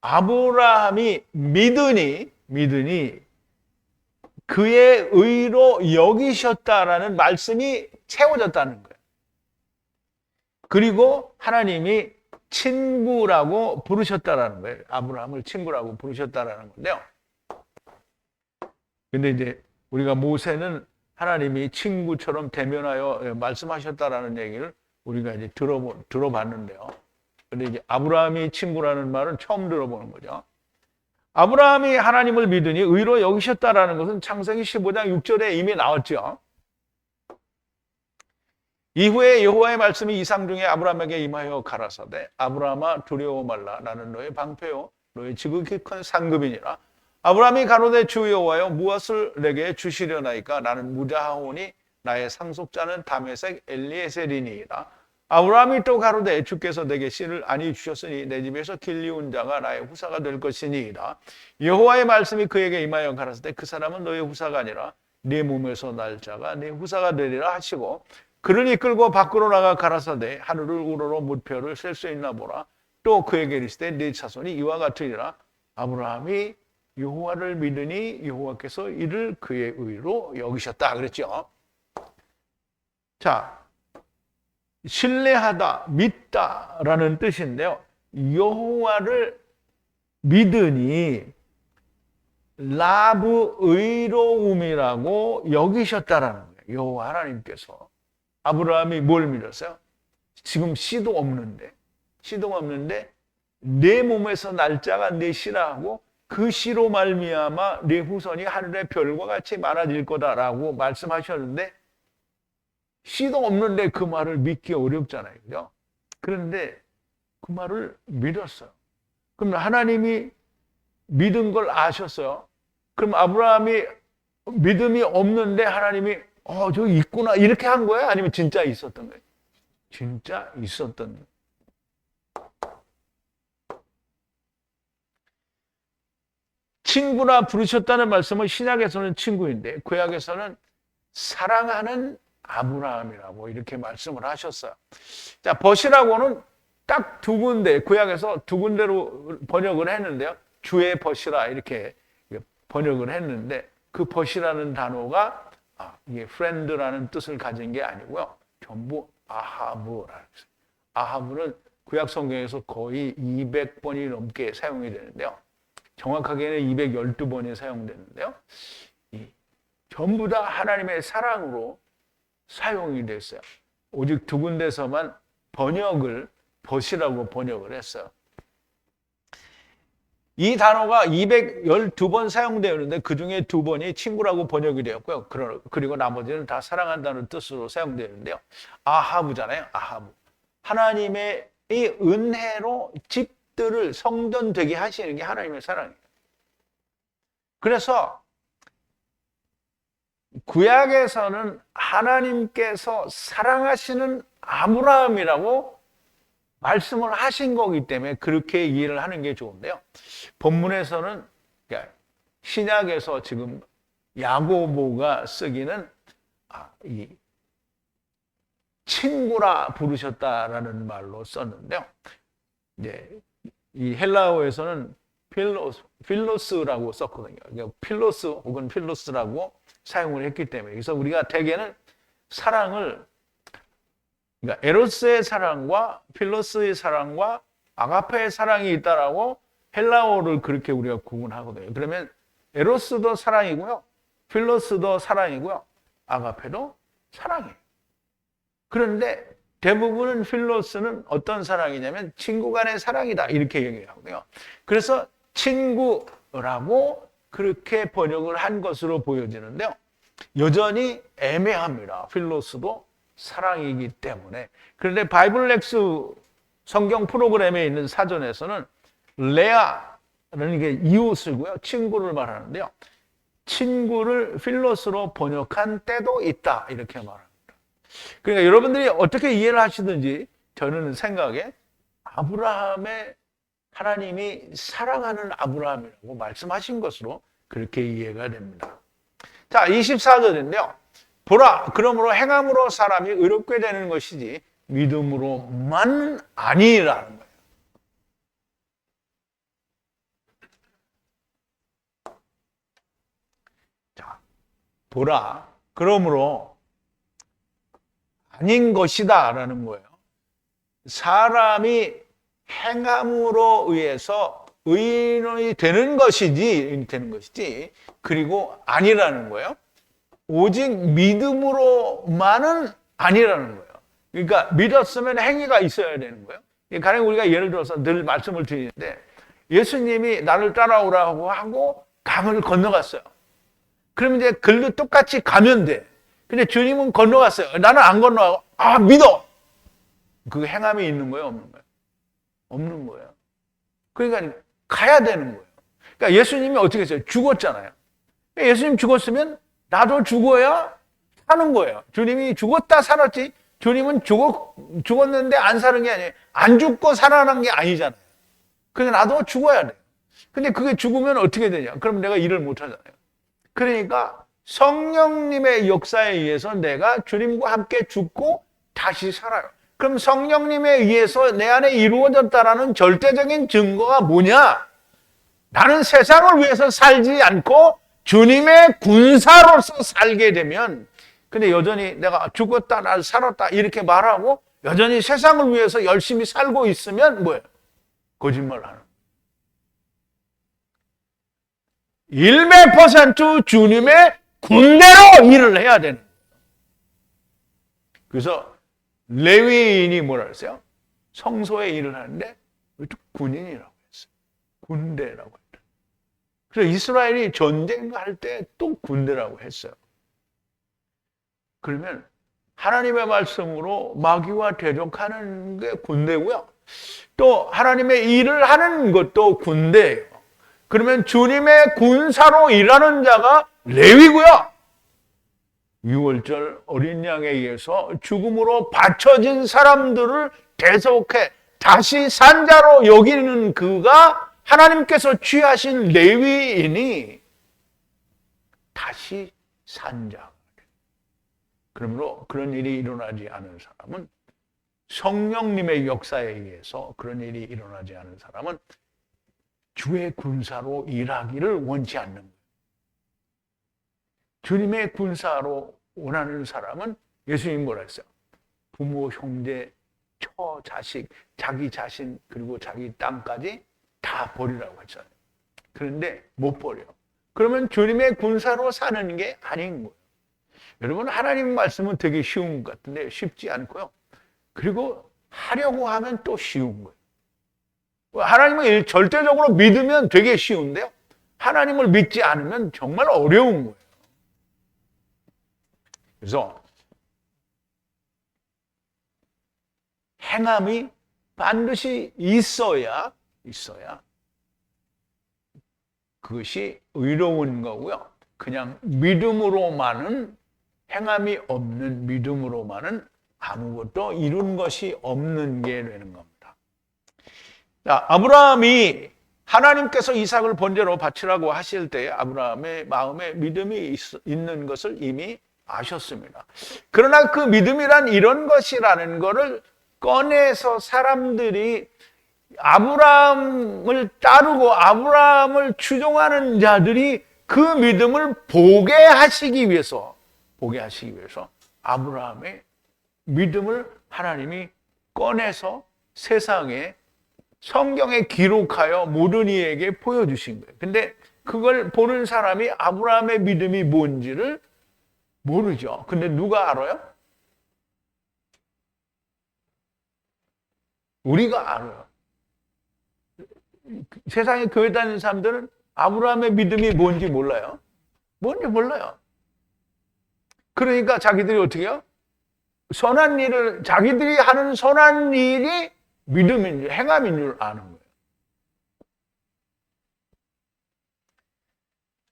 아브라함이 믿으니 그의 의로 여기셨다라는 말씀이 채워졌다는 거예요. 그리고 하나님이 친구라고 부르셨다라는 거예요. 아브라함을 친구라고 부르셨다라는 건데요. 근데 이제 우리가 모세는 하나님이 친구처럼 대면하여 말씀하셨다라는 얘기를 우리가 이제 들어봤는데요. 근데 이제 아브라함이 친구라는 말은 처음 들어보는 거죠. 아브라함이 하나님을 믿으니 의로 여기셨다라는 것은 창세기 15장 6절에 이미 나왔죠. 이후에 여호와의 말씀이 이상 중에 아브라함에게 임하여 가라사대 아브라함아 두려워 말라 나는 너의 방패요 너의 지극히 큰 상급이니라. 아브라함이 가로되 주 여호와여 무엇을 내게 주시려나이까 나는 무자하오니 나의 상속자는 다메섹 엘리에셀이니이다. 아브라함이 또 가로되 주께서 내게 씨를 아니 주셨으니 내 집에서 길리운 자가 나의 후사가 될 것이니이다. 여호와의 말씀이 그에게 임하여 가라사대 그 사람은 너의 후사가 아니라 네 몸에서 날 자가 네 후사가 되리라 하시고 그를 이끌고 밖으로 나가 가라사대 하늘을 우러러 무표를 셀 수 있나 보라. 또 그에게 이르시되 네 자손이 이와 같으리라. 아브라함이 여호와를 믿으니 여호와께서 이를 그의 의로 여기셨다 그랬죠. 자, 신뢰하다, 믿다라는 뜻인데요. 여호와를 믿으니 라브 의로움이라고 여기셨다라는 거예요. 여호와 하나님께서. 아브라함이 뭘 믿었어요? 지금 씨도 없는데 내 몸에서 날짜가 내 씨라 하고 그 씨로 말미암아 내 후손이 하늘의 별과 같이 많아질 거다라고 말씀하셨는데 씨도 없는데 그 말을 믿기 어렵잖아요. 그죠? 그런데 그 말을 믿었어요. 그럼 하나님이 믿은 걸 아셨어요. 그럼 아브라함이 믿음이 없는데 하나님이 저기 있구나 이렇게 한 거예요? 아니면 진짜 있었던 거예요? 진짜 있었던 거예요. 친구라 부르셨다는 말씀은 신약에서는 친구인데 구약에서는 사랑하는 아브라함이라고 이렇게 말씀을 하셨어요. 자, 벗이라고는 딱 두 군데, 구약에서 두 군데로 번역을 했는데요. 주의 벗이라 이렇게 번역을 했는데 그 벗이라는 단어가 이게 friend라는 뜻을 가진 게 아니고요. 전부 아하브라는 뜻이에요. 아하브는 구약 성경에서 거의 200번이 넘게 사용이 되는데요. 정확하게는 212번이 사용되는데요. 전부 다 하나님의 사랑으로 사용이 됐어요. 오직 두 군데서만 번역을 벗이라고 번역을 했어요. 이 단어가 212번 사용되었는데 그 중에 2번이 친구라고 번역이 되었고요. 그리고 나머지는 다 사랑한다는 뜻으로 사용되는데요. 아하브잖아요. 아하브. 하나님의 이 은혜로 집들을 성전 되게 하시는 게 하나님의 사랑이에요. 그래서 구약에서는 하나님께서 사랑하시는 아브라함이라고 말씀을 하신 거기 때문에 그렇게 이해를 하는 게 좋은데요. 본문에서는 신약에서 지금 야고보가 쓰기는 이 친구라 부르셨다라는 말로 썼는데요. 이제 이 헬라어에서는 필로스라고 썼거든요. 필로스 혹은 필로스라고 사용을 했기 때문에 그래서 우리가 대개는 사랑을 그러니까 에로스의 사랑과 필로스의 사랑과 아가페의 사랑이 있다라고 헬라어를 그렇게 우리가 구분하거든요. 그러면 에로스도 사랑이고요. 필로스도 사랑이고요. 아가페도 사랑이에요. 그런데 대부분은 필로스는 어떤 사랑이냐면 친구 간의 사랑이다 이렇게 얘기하거든요. 그래서 친구라고 그렇게 번역을 한 것으로 보여지는데요. 여전히 애매합니다. 필로스도 사랑이기 때문에. 그런데 바이블렉스 성경 프로그램에 있는 사전에서는 레아는 이게 이웃이고요. 친구를 말하는데요. 친구를 필로스로 번역한 때도 있다. 이렇게 말합니다. 그러니까 여러분들이 어떻게 이해를 하시든지 저는 생각에 아브라함의 하나님이 사랑하는 아브라함이라고 말씀하신 것으로 그렇게 이해가 됩니다. 자, 24절인데요. 보라, 그러므로 행함으로 사람이 의롭게 되는 것이지 믿음으로만 아니라는 거예요. 자, 보라, 그러므로 아닌 것이다 라는 거예요. 사람이 행함으로 의해서 의인이 되는 것이지 그리고 아니라는 거예요. 오직 믿음으로만은 아니라는 거예요. 그러니까 믿었으면 행위가 있어야 되는 거예요. 가령 우리가 예를 들어서 늘 말씀을 드리는데 예수님이 나를 따라오라고 하고 강을 건너갔어요. 그럼 이제 글도 똑같이 가면 돼. 근데 주님은 건너갔어요. 나는 안 건너가고 믿어. 그 행함이 있는 거예요, 없는 거예요? 없는 거예요. 그러니까 가야 되는 거예요. 그러니까 예수님이 어떻게 했어요? 죽었잖아요. 예수님 죽었으면 나도 죽어야 사는 거예요. 주님이 죽었다 살았지. 주님은 죽었는데 안 사는 게 아니에요. 안 죽고 살아난 게 아니잖아요. 그러니까 나도 죽어야 돼요. 근데 그게 죽으면 어떻게 되냐? 그럼 내가 일을 못 하잖아요. 그러니까 성령님의 역사에 의해서 내가 주님과 함께 죽고 다시 살아요. 그럼 성령님에 의해서 내 안에 이루어졌다라는 절대적인 증거가 뭐냐? 나는 세상을 위해서 살지 않고 주님의 군사로서 살게 되면, 근데 여전히 내가 죽었다, 나 살았다 이렇게 말하고 여전히 세상을 위해서 열심히 살고 있으면 뭐예요? 거짓말하는 거예요. 100% 주님의 군대로 일을 해야 되는 거예요. 그래서 레위인이 뭐라 그랬어요? 성소에 일을 하는데 군인이라고 했어요. 군대라고 했다. 그래서 이스라엘이 전쟁할 때 또 군대라고 했어요. 그러면 하나님의 말씀으로 마귀와 대적하는 게 군대고요. 또 하나님의 일을 하는 것도 군대예요. 그러면 주님의 군사로 일하는 자가 레위고요. 6월절 어린 양에 의해서 죽음으로 바쳐진 사람들을 대속해 다시 산 자로 여기는 그가 하나님께서 취하신 레위인이 다시 산 자. 그러므로 그런 일이 일어나지 않은 사람은, 성령님의 역사에 의해서 그런 일이 일어나지 않은 사람은 주의 군사로 일하기를 원치 않는 거예요. 주님의 군사로 원하는 사람은 예수님이 뭐라 했어요? 부모, 형제, 처, 자식, 자기 자신 그리고 자기 땅까지 다 버리라고 했잖아요. 그런데 못 버려. 그러면 주님의 군사로 사는 게 아닌 거예요. 여러분, 하나님 말씀은 되게 쉬운 것 같은데 쉽지 않고요. 그리고 하려고 하면 또 쉬운 거예요. 하나님을 절대적으로 믿으면 되게 쉬운데요. 하나님을 믿지 않으면 정말 어려운 거예요. 그래서 행함이 반드시 있어야 그것이 의로운 거고요. 그냥 믿음으로만은, 행함이 없는 믿음으로만은 아무것도 이룬 것이 없는 게 되는 겁니다. 자, 아브라함이 하나님께서 이삭을 번제로 바치라고 하실 때 아브라함의 마음에 믿음이 있는 것을 이미 아셨습니다. 그러나 그 믿음이란 이런 것이라는 것을 꺼내서 사람들이 아브라함을 따르고 아브라함을 추종하는 자들이 그 믿음을 보게 하시기 위해서 아브라함의 믿음을 하나님이 꺼내서 세상에, 성경에 기록하여 모든 이에게 보여주신 거예요. 근데 그걸 보는 사람이 아브라함의 믿음이 뭔지를 모르죠. 근데 누가 알아요? 우리가 알아요. 세상에 교회 다니는 사람들은 아브라함의 믿음이 뭔지 몰라요. 뭔지 몰라요. 그러니까 자기들이 어떻게 해요? 선한 일을, 자기들이 하는 선한 일이 믿음인 줄, 행함인 줄 아는 거예요.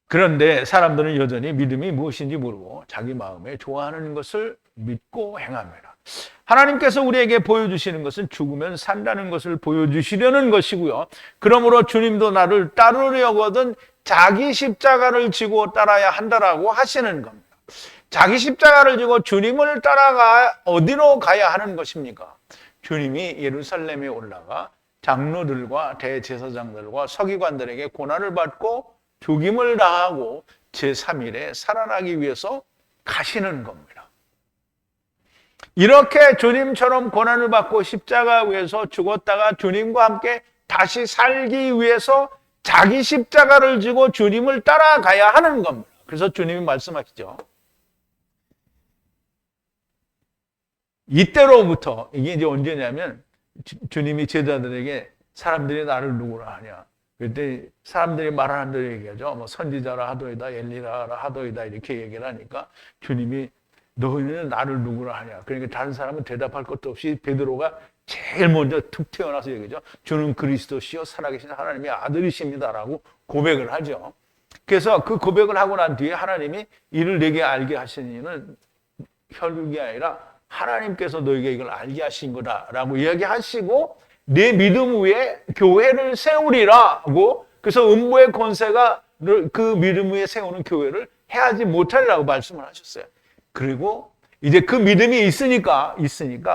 그런데 사람들은 여전히 믿음이 무엇인지 모르고 자기 마음에 좋아하는 것을 믿고 행합니다. 하나님께서 우리에게 보여주시는 것은 죽으면 산다는 것을 보여주시려는 것이고요. 그러므로 주님도 나를 따르려거든 자기 십자가를 지고 따라야 한다라고 하시는 겁니다. 자기 십자가를 지고 주님을 따라가 어디로 가야 하는 것입니까? 주님이 예루살렘에 올라가 장로들과 대제사장들과 서기관들에게 고난을 받고 죽임을 당하고 제3일에 살아나기 위해서 가시는 겁니다. 이렇게 주님처럼 고난을 받고 십자가 위에서 죽었다가 주님과 함께 다시 살기 위해서 자기 십자가를 지고 주님을 따라가야 하는 겁니다. 그래서 주님이 말씀하시죠. 이때로부터 이게 이제 언제냐면 주님이 제자들에게 사람들이 나를 누구라 하냐. 그때 사람들이 말하는 대로 얘기하죠. 뭐 선지자라 하도이다, 엘리야라 하도이다 이렇게 얘기를 하니까 주님이 너희는 나를 누구라 하냐. 그러니까 다른 사람은 대답할 것도 없이 베드로가 제일 먼저 툭 튀어나와서 얘기죠. 주는 그리스도시요 살아계신 하나님의 아들이십니다라고 고백을 하죠. 그래서 그 고백을 하고 난 뒤에 하나님이 이를 내게 알게 하신 이는 혈육이 아니라 하나님께서 너에게 이걸 알게 하신 거다라고 이야기하시고 내 믿음 위에 교회를 세우리라고, 그래서 음부의 권세가 그 믿음 위에 세우는 교회를 해하지 못하리라고 말씀을 하셨어요. 그리고 이제 그 믿음이 있으니까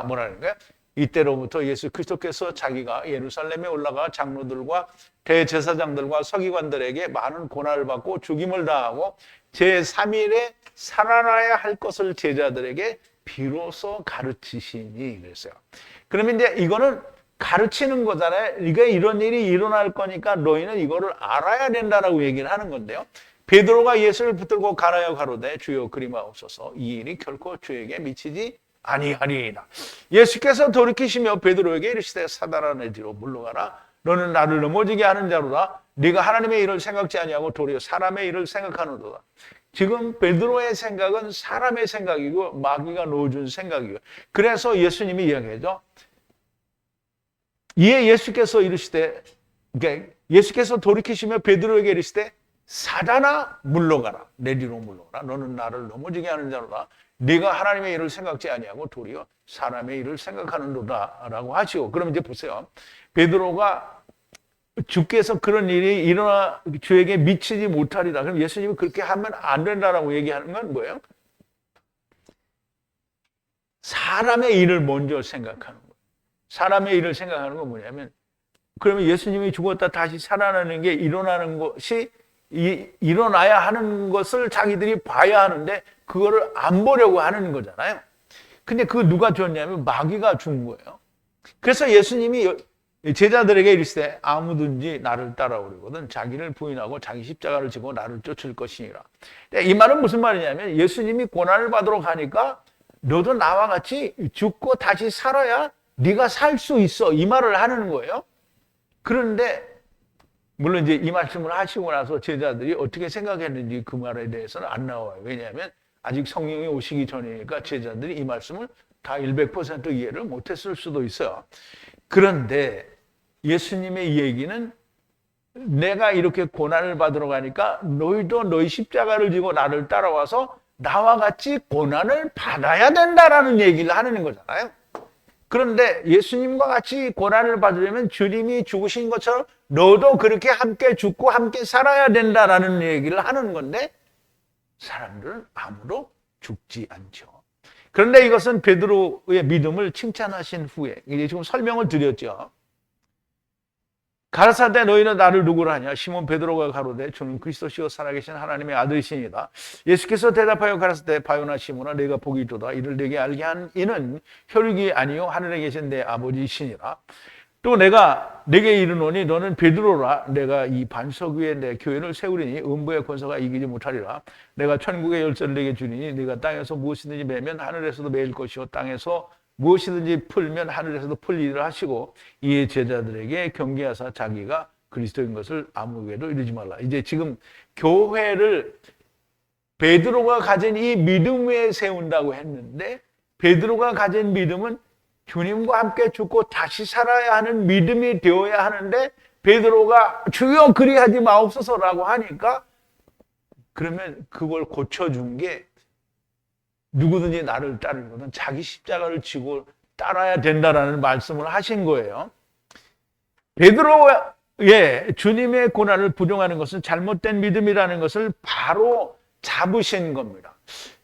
뭐라는 거예요? 이때로부터 예수 그리스도께서 자기가 예루살렘에 올라가 장로들과 대제사장들과 서기관들에게 많은 고난을 받고 죽임을 당하고 제3일에 살아나야 할 것을 제자들에게 비로소 가르치시니 그랬어요. 그러면 이제 이거는 가르치는 거잖아요. 이게 이런 일이 일어날 거니까 너희는 이거를 알아야 된다라고 얘기를 하는 건데요. 베드로가 예수를 붙들고 가라여 가로되 주여 그리마옵소서 이 일이 결코 주에게 미치지 아니하리이다. 예수께서 돌이키시며 베드로에게 이르시되 사단아 내 뒤로 물러가라. 너는 나를 넘어지게 하는 자로다. 네가 하나님의 일을 생각지 아니하고 도리어 사람의 일을 생각하는도다. 지금 베드로의 생각은 사람의 생각이고 마귀가 넣어준 생각이고, 그래서 예수님이 이야기하죠. 이에 예수께서 이르시되, 그러니까 예수께서 돌이키시며 베드로에게 이르시되 사단아 물러가라. 내 뒤로 물러가라. 너는 나를 넘어지게 하는 자로다. 네가 하나님의 일을 생각지 아니하고 도리어 사람의 일을 생각하는도다라고 하시고, 그럼 이제 보세요. 베드로가 주께서 그런 일이 일어나 주에게 미치지 못하리라. 그럼 예수님이 그렇게 하면 안 된다라고 얘기하는 건 뭐예요? 사람의 일을 먼저 생각하는 거예요. 사람의 일을 생각하는 건 뭐냐면, 그러면 예수님이 죽었다 다시 살아나는 게 일어나는 것이 일어나야 하는 것을 자기들이 봐야 하는데 그거를 안 보려고 하는 거잖아요. 근데 그 누가 줬냐면 마귀가 준 거예요. 그래서 예수님이 제자들에게 이르시되 아무든지 나를 따라오려거든 자기를 부인하고 자기 십자가를 지고 나를 쫓을 것이니라. 이 말은 무슨 말이냐면 예수님이 고난을 받으러 가니까 너도 나와 같이 죽고 다시 살아야 네가 살 수 있어, 이 말을 하는 거예요. 그런데 물론 이제 이 말씀을 하시고 나서 제자들이 어떻게 생각했는지 그 말에 대해서는 안 나와요. 왜냐하면 아직 성령이 오시기 전이니까 제자들이 이 말씀을 다 100% 이해를 못했을 수도 있어요. 그런데 예수님의 이 얘기는 내가 이렇게 고난을 받으러 가니까 너희도 너희 십자가를 지고 나를 따라와서 나와 같이 고난을 받아야 된다라는 얘기를 하는 거잖아요. 그런데 예수님과 같이 고난을 받으려면 주님이 죽으신 것처럼 너도 그렇게 함께 죽고 함께 살아야 된다라는 얘기를 하는 건데 사람들은 아무도 죽지 않죠. 그런데 이것은 베드로의 믿음을 칭찬하신 후에 이제 지금 설명을 드렸죠. 가라사대 너희는 나를 누구라 하냐. 시몬 베드로가 가로되 주는 그리스도시요 살아계신 하나님의 아들이시니이다. 예수께서 대답하여 가라사대 바요나 시몬아 내가 복이 있도다. 이를 내게 알게 한 이는 혈육이 아니요 하늘에 계신 내 아버지이시니라. 또 내가 내게 이르노니 너는 베드로라. 내가 이 반석 위에 내 교회를 세우리니 음부의 권세가 이기지 못하리라. 내가 천국의 열쇠를 내게 주리니 네가 땅에서 무엇이든지 매면 하늘에서도 매일 것이요 땅에서 무엇이든지 풀면 하늘에서도 풀리리라 하시고 이에 제자들에게 경계하사 자기가 그리스도인 것을 아무에게도 이르지 말라. 이제 지금 교회를 베드로가 가진 이 믿음 위에 세운다고 했는데 베드로가 가진 믿음은 주님과 함께 죽고 다시 살아야 하는 믿음이 되어야 하는데 베드로가 주여 그리하지 마옵소서라고 하니까 그러면 그걸 고쳐준 게 누구든지 나를 따르거든 자기 십자가를 지고 따라야 된다라는 말씀을 하신 거예요. 베드로의 주님의 고난을 부정하는 것은 잘못된 믿음이라는 것을 바로 잡으신 겁니다.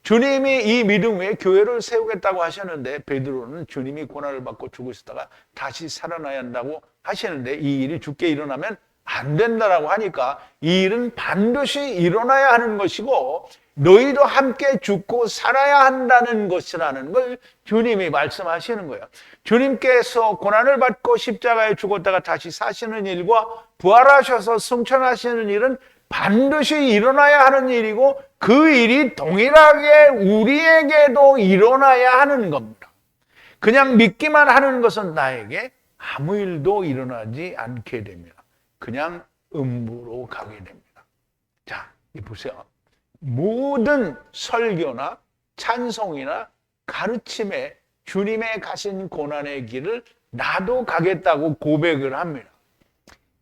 주님이 이 믿음 위에 교회를 세우겠다고 하셨는데 베드로는 주님이 고난을 받고 죽으시다가 다시 살아나야 한다고 하시는데 이 일이 죽게 일어나면 안 된다라고 하니까 이 일은 반드시 일어나야 하는 것이고 너희도 함께 죽고 살아야 한다는 것이라는 걸 주님이 말씀하시는 거예요. 주님께서 고난을 받고 십자가에 죽었다가 다시 사시는 일과 부활하셔서 승천하시는 일은 반드시 일어나야 하는 일이고 그 일이 동일하게 우리에게도 일어나야 하는 겁니다. 그냥 믿기만 하는 것은 나에게 아무 일도 일어나지 않게 됩니다. 그냥 음부로 가게 됩니다. 자, 보세요. 모든 설교나 찬송이나 가르침에 주님의 가신 고난의 길을 나도 가겠다고 고백을 합니다.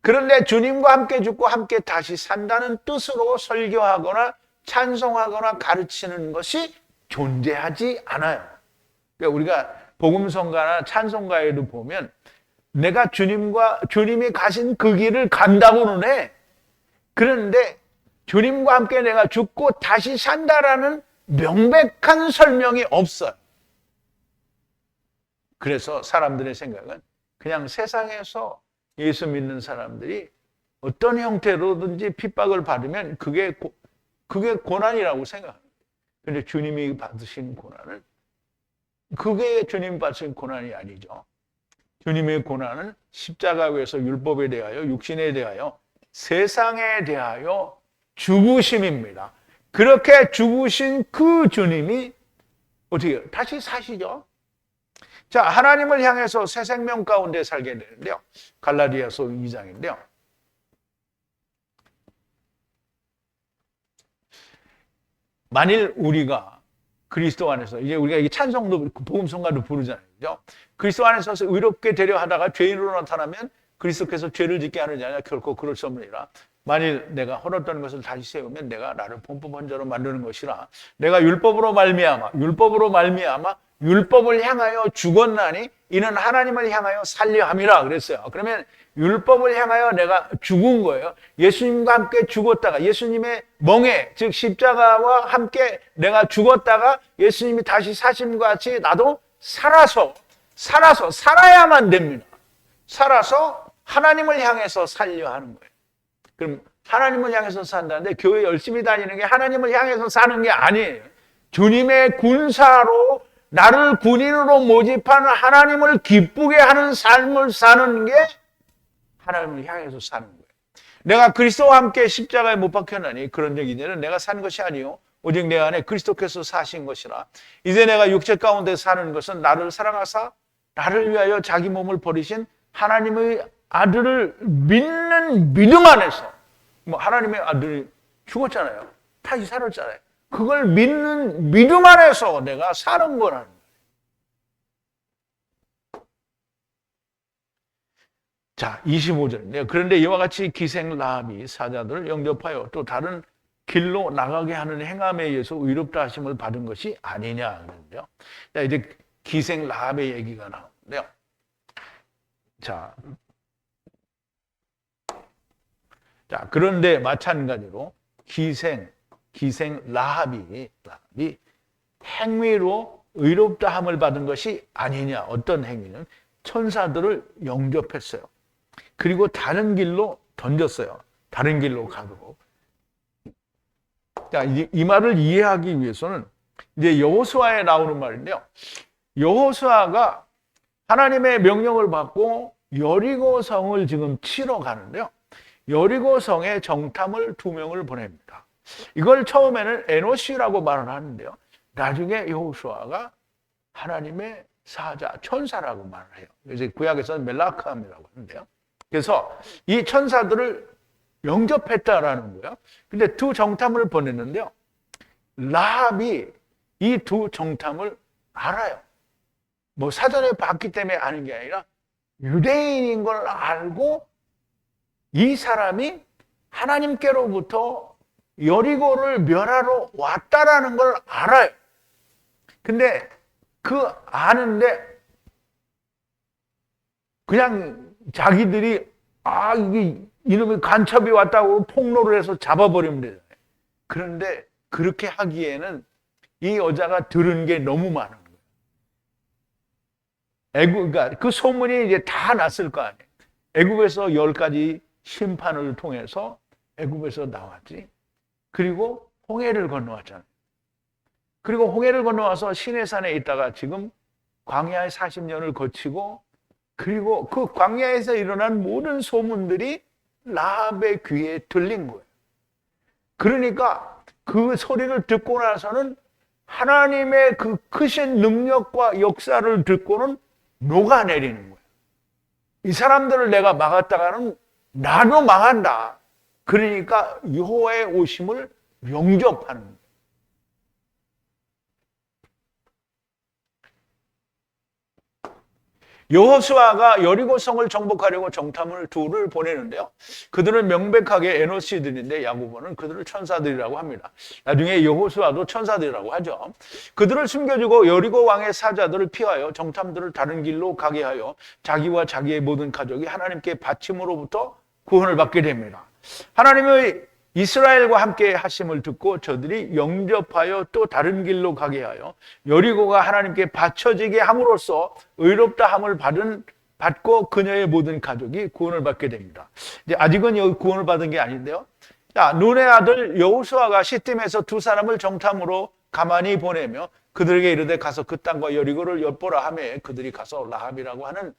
그런데 주님과 함께 죽고 함께 다시 산다는 뜻으로 설교하거나 찬송하거나 가르치는 것이 존재하지 않아요. 그러니까 우리가 복음성가나 찬송가에도 보면 내가 주님이 가신 그 길을 간다고는 해. 그런데 주님과 함께 내가 죽고 다시 산다라는 명백한 설명이 없어요. 그래서 사람들의 생각은 그냥 세상에서 예수 믿는 사람들이 어떤 형태로든지 핍박을 받으면 그게 고난이라고 생각합니다. 그런데 주님이 받으신 고난은 그게 주님이 받으신 고난이 아니죠. 주님의 고난은 십자가 위에서 율법에 대하여, 육신에 대하여, 세상에 대하여 죽으심입니다. 그렇게 죽으신 그 주님이 어떻게 다시 사시죠? 자, 하나님을 향해서 새 생명 가운데 살게 되는데요. 갈라디아서 2장인데요. 만일 우리가 그리스도 안에서, 이제 우리가 이 찬송도 복음성가도 부르잖아요. 그죠? 그리스도 안에서 의롭게 되려 하다가 죄인으로 나타나면 그리스도께서 죄를 짓게 하느냐? 결코 그럴 수 없느니라. 만일 내가 헐었던 것을 다시 세우면 내가 나를 범법한 자로 만드는 것이라. 내가 율법으로 말미암아 율법을 향하여 죽었나니 이는 하나님을 향하여 살려 함이라 그랬어요. 그러면 율법을 향하여 내가 죽은 거예요. 예수님과 함께 죽었다가 예수님의 멍에, 즉 십자가와 함께 내가 죽었다가 예수님이 다시 사심과 같이 나도 살아야만 됩니다. 살아서 하나님을 향해서 살려 하는 거예요. 그럼 하나님을 향해서 산다는데 교회 열심히 다니는 게 하나님을 향해서 사는 게 아니에요. 주님의 군사로 나를 군인으로 모집하는 하나님을 기쁘게 하는 삶을 사는 게 하나님을 향해서 사는 거예요. 내가 그리스도와 함께 십자가에 못 박혔나니 그런 얘기는 내가 산 것이 아니요 오직 내 안에 그리스도께서 사신 것이라. 이제 내가 육체 가운데 사는 것은 나를 사랑하사 나를 위하여 자기 몸을 버리신 하나님의 아들을 믿는 믿음 안에서, 하나님의 아들이 죽었잖아요. 다시 살았잖아요. 그걸 믿는 믿음 안에서 내가 사는 거라는 거예요. 자, 25절인데요. 그런데 이와 같이 기생 라합이 사자들을 영접하여 또 다른 길로 나가게 하는 행함에 의해서 의롭다 하심을 받은 것이 아니냐 그러는데요. 자, 이제 기생 라합의 얘기가 나오는데요. 자, 그런데 마찬가지로 기생 라합이 행위로 의롭다 함을 받은 것이 아니냐. 어떤 행위는 천사들을 영접했어요. 그리고 다른 길로 던졌어요. 다른 길로 가도록. 자, 이 말을 이해하기 위해서는 이제 여호수아에 나오는 말인데요. 여호수아가 하나님의 명령을 받고 여리고성을 지금 치러 가는데요. 여리고성에 정탐을 2명을 보냅니다. 이걸 처음에는 에노시라고 말을 하는데요. 나중에 여호수아가 하나님의 사자, 천사라고 말을 해요. 그래서 구약에서는 멜라크함이라고 하는데요. 그래서 이 천사들을 영접했다라는 거예요. 근데 2 정탐을 보냈는데요. 라합이 이 2 정탐을 알아요. 사전에 봤기 때문에 아는 게 아니라 유대인인 걸 알고 이 사람이 하나님께로부터 여리고를 멸하러 왔다라는 걸 알아요. 근데 아는데 그냥 자기들이 이게 이놈의 간첩이 왔다고 폭로를 해서 잡아버리면 되잖아요. 그런데 그렇게 하기에는 이 여자가 들은 게 너무 많은 거예요. 그러니까 그 소문이 이제 다 났을 거 아니에요. 애굽에서 10가지 심판을 통해서 애굽에서 나왔지. 그리고 홍해를 건너왔잖아요. 그리고 홍해를 건너와서 시내산에 있다가 지금 광야에 40년을 거치고, 그리고 그 광야에서 일어난 모든 소문들이 라합의 귀에 들린 거예요. 그러니까 그 소리를 듣고 나서는 하나님의 그 크신 능력과 역사를 듣고는 녹아내리는 거예요. 이 사람들을 내가 막았다가는 나도 망한다. 그러니까 여호와의 오심을 영접하는 거예요. 여호수아가 여리고성을 정복하려고 정탐을 둘을 보내는데요. 그들은 명백하게 에노시들인데 야고보는 그들을 천사들이라고 합니다. 나중에 여호수아도 천사들이라고 하죠. 그들을 숨겨주고 여리고 왕의 사자들을 피하여 정탐들을 다른 길로 가게 하여 자기와 자기의 모든 가족이 하나님께 바침으로부터 구원을 받게 됩니다. 하나님의 이스라엘과 함께 하심을 듣고 저들이 영접하여 또 다른 길로 가게 하여 여리고가 하나님께 바쳐지게 함으로써 의롭다 함을 받고 그녀의 모든 가족이 구원을 받게 됩니다. 이제 아직은 여기 구원을 받은 게 아닌데요. 자, 눈의 아들 여호수아가 시팀에서 두 사람을 정탐으로 가만히 보내며 그들에게 이르되 가서 그 땅과 여리고를 엿보라 하매 그들이 가서 라합이라고 하는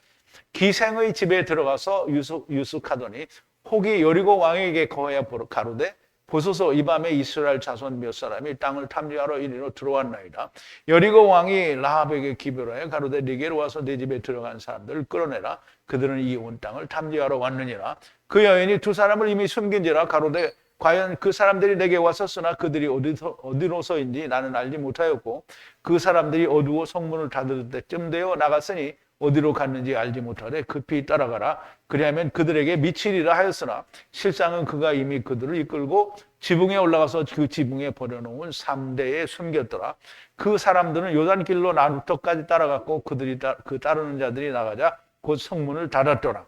기생의 집에 들어가서 유숙하더니 혹이 여리고 왕에게 거하여 가로되 보소서 이 밤에 이스라엘 자손 몇 사람이 땅을 탐지하러 이리로 들어왔나이다. 여리고 왕이 라합에게 기별하여 가로되 네게로 와서 내 집에 들어간 사람들을 끌어내라. 그들은 이 온 땅을 탐지하러 왔느니라. 그 여인이 두 사람을 이미 숨긴지라 가로되 과연 그 사람들이 내게 왔었으나 그들이 어디로서인지 나는 알지 못하였고 그 사람들이 어두워 성문을 닫을 때쯤 되어 나갔으니 어디로 갔는지 알지 못하되 급히 따라가라. 그리하면 그들에게 미치리라 하였으나 실상은 그가 이미 그들을 이끌고 지붕에 올라가서 그 지붕에 버려놓은 3대에 숨겼더라. 그 사람들은 요단길로 나루터까지 따라갔고 그들이 그 따르는 자들이 나가자 곧 성문을 닫았더라.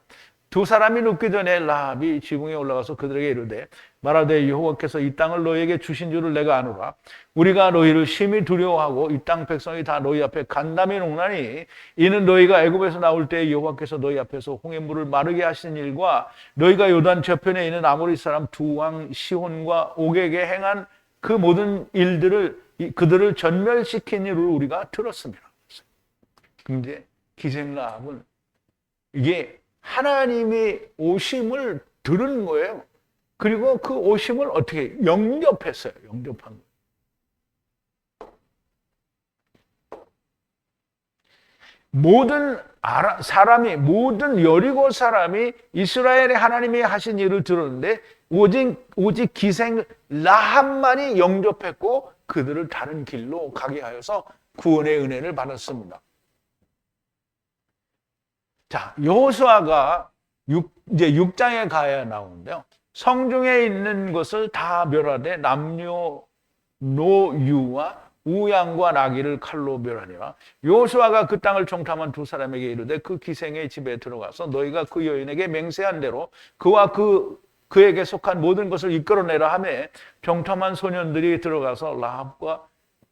두 사람이 눕기 전에 라합이 지붕에 올라가서 그들에게 이르되 말하되 여호와께서 이 땅을 너희에게 주신 줄을 내가 아노라. 우리가 너희를 심히 두려워하고 이 땅 백성이 다 너희 앞에 간담이 녹나니 이는 너희가 애굽에서 나올 때 여호와께서 너희 앞에서 홍해물을 마르게 하신 일과 너희가 요단 저편에 있는 아모리 사람 두 왕 시혼과 옥에게 행한 그 모든 일들을 그들을 전멸시킨 일을 우리가 들었습니다. 근데 기생 라합은 이게 하나님의 오심을 들은 거예요. 그리고 그 오심을 어떻게 영접했어요. 영접한 거예요. 모든 여리고 사람이 이스라엘의 하나님이 하신 일을 들었는데 오직 기생 라합만이 영접했고 그들을 다른 길로 가게 하여서 구원의 은혜를 받았습니다. 자, 여호수아가 이제 6장에 가야 나오는데요. 성중에 있는 것을 다 멸하되 남녀 노유와 우양과 나귀를 칼로 멸하니라. 여호수아가 그 땅을 정탐한 두 사람에게 이르되 그 기생의 집에 들어가서 너희가 그 여인에게 맹세한 대로 그와 그에게 속한 모든 것을 이끌어내라 하매 정탐한 소년들이 들어가서 라합과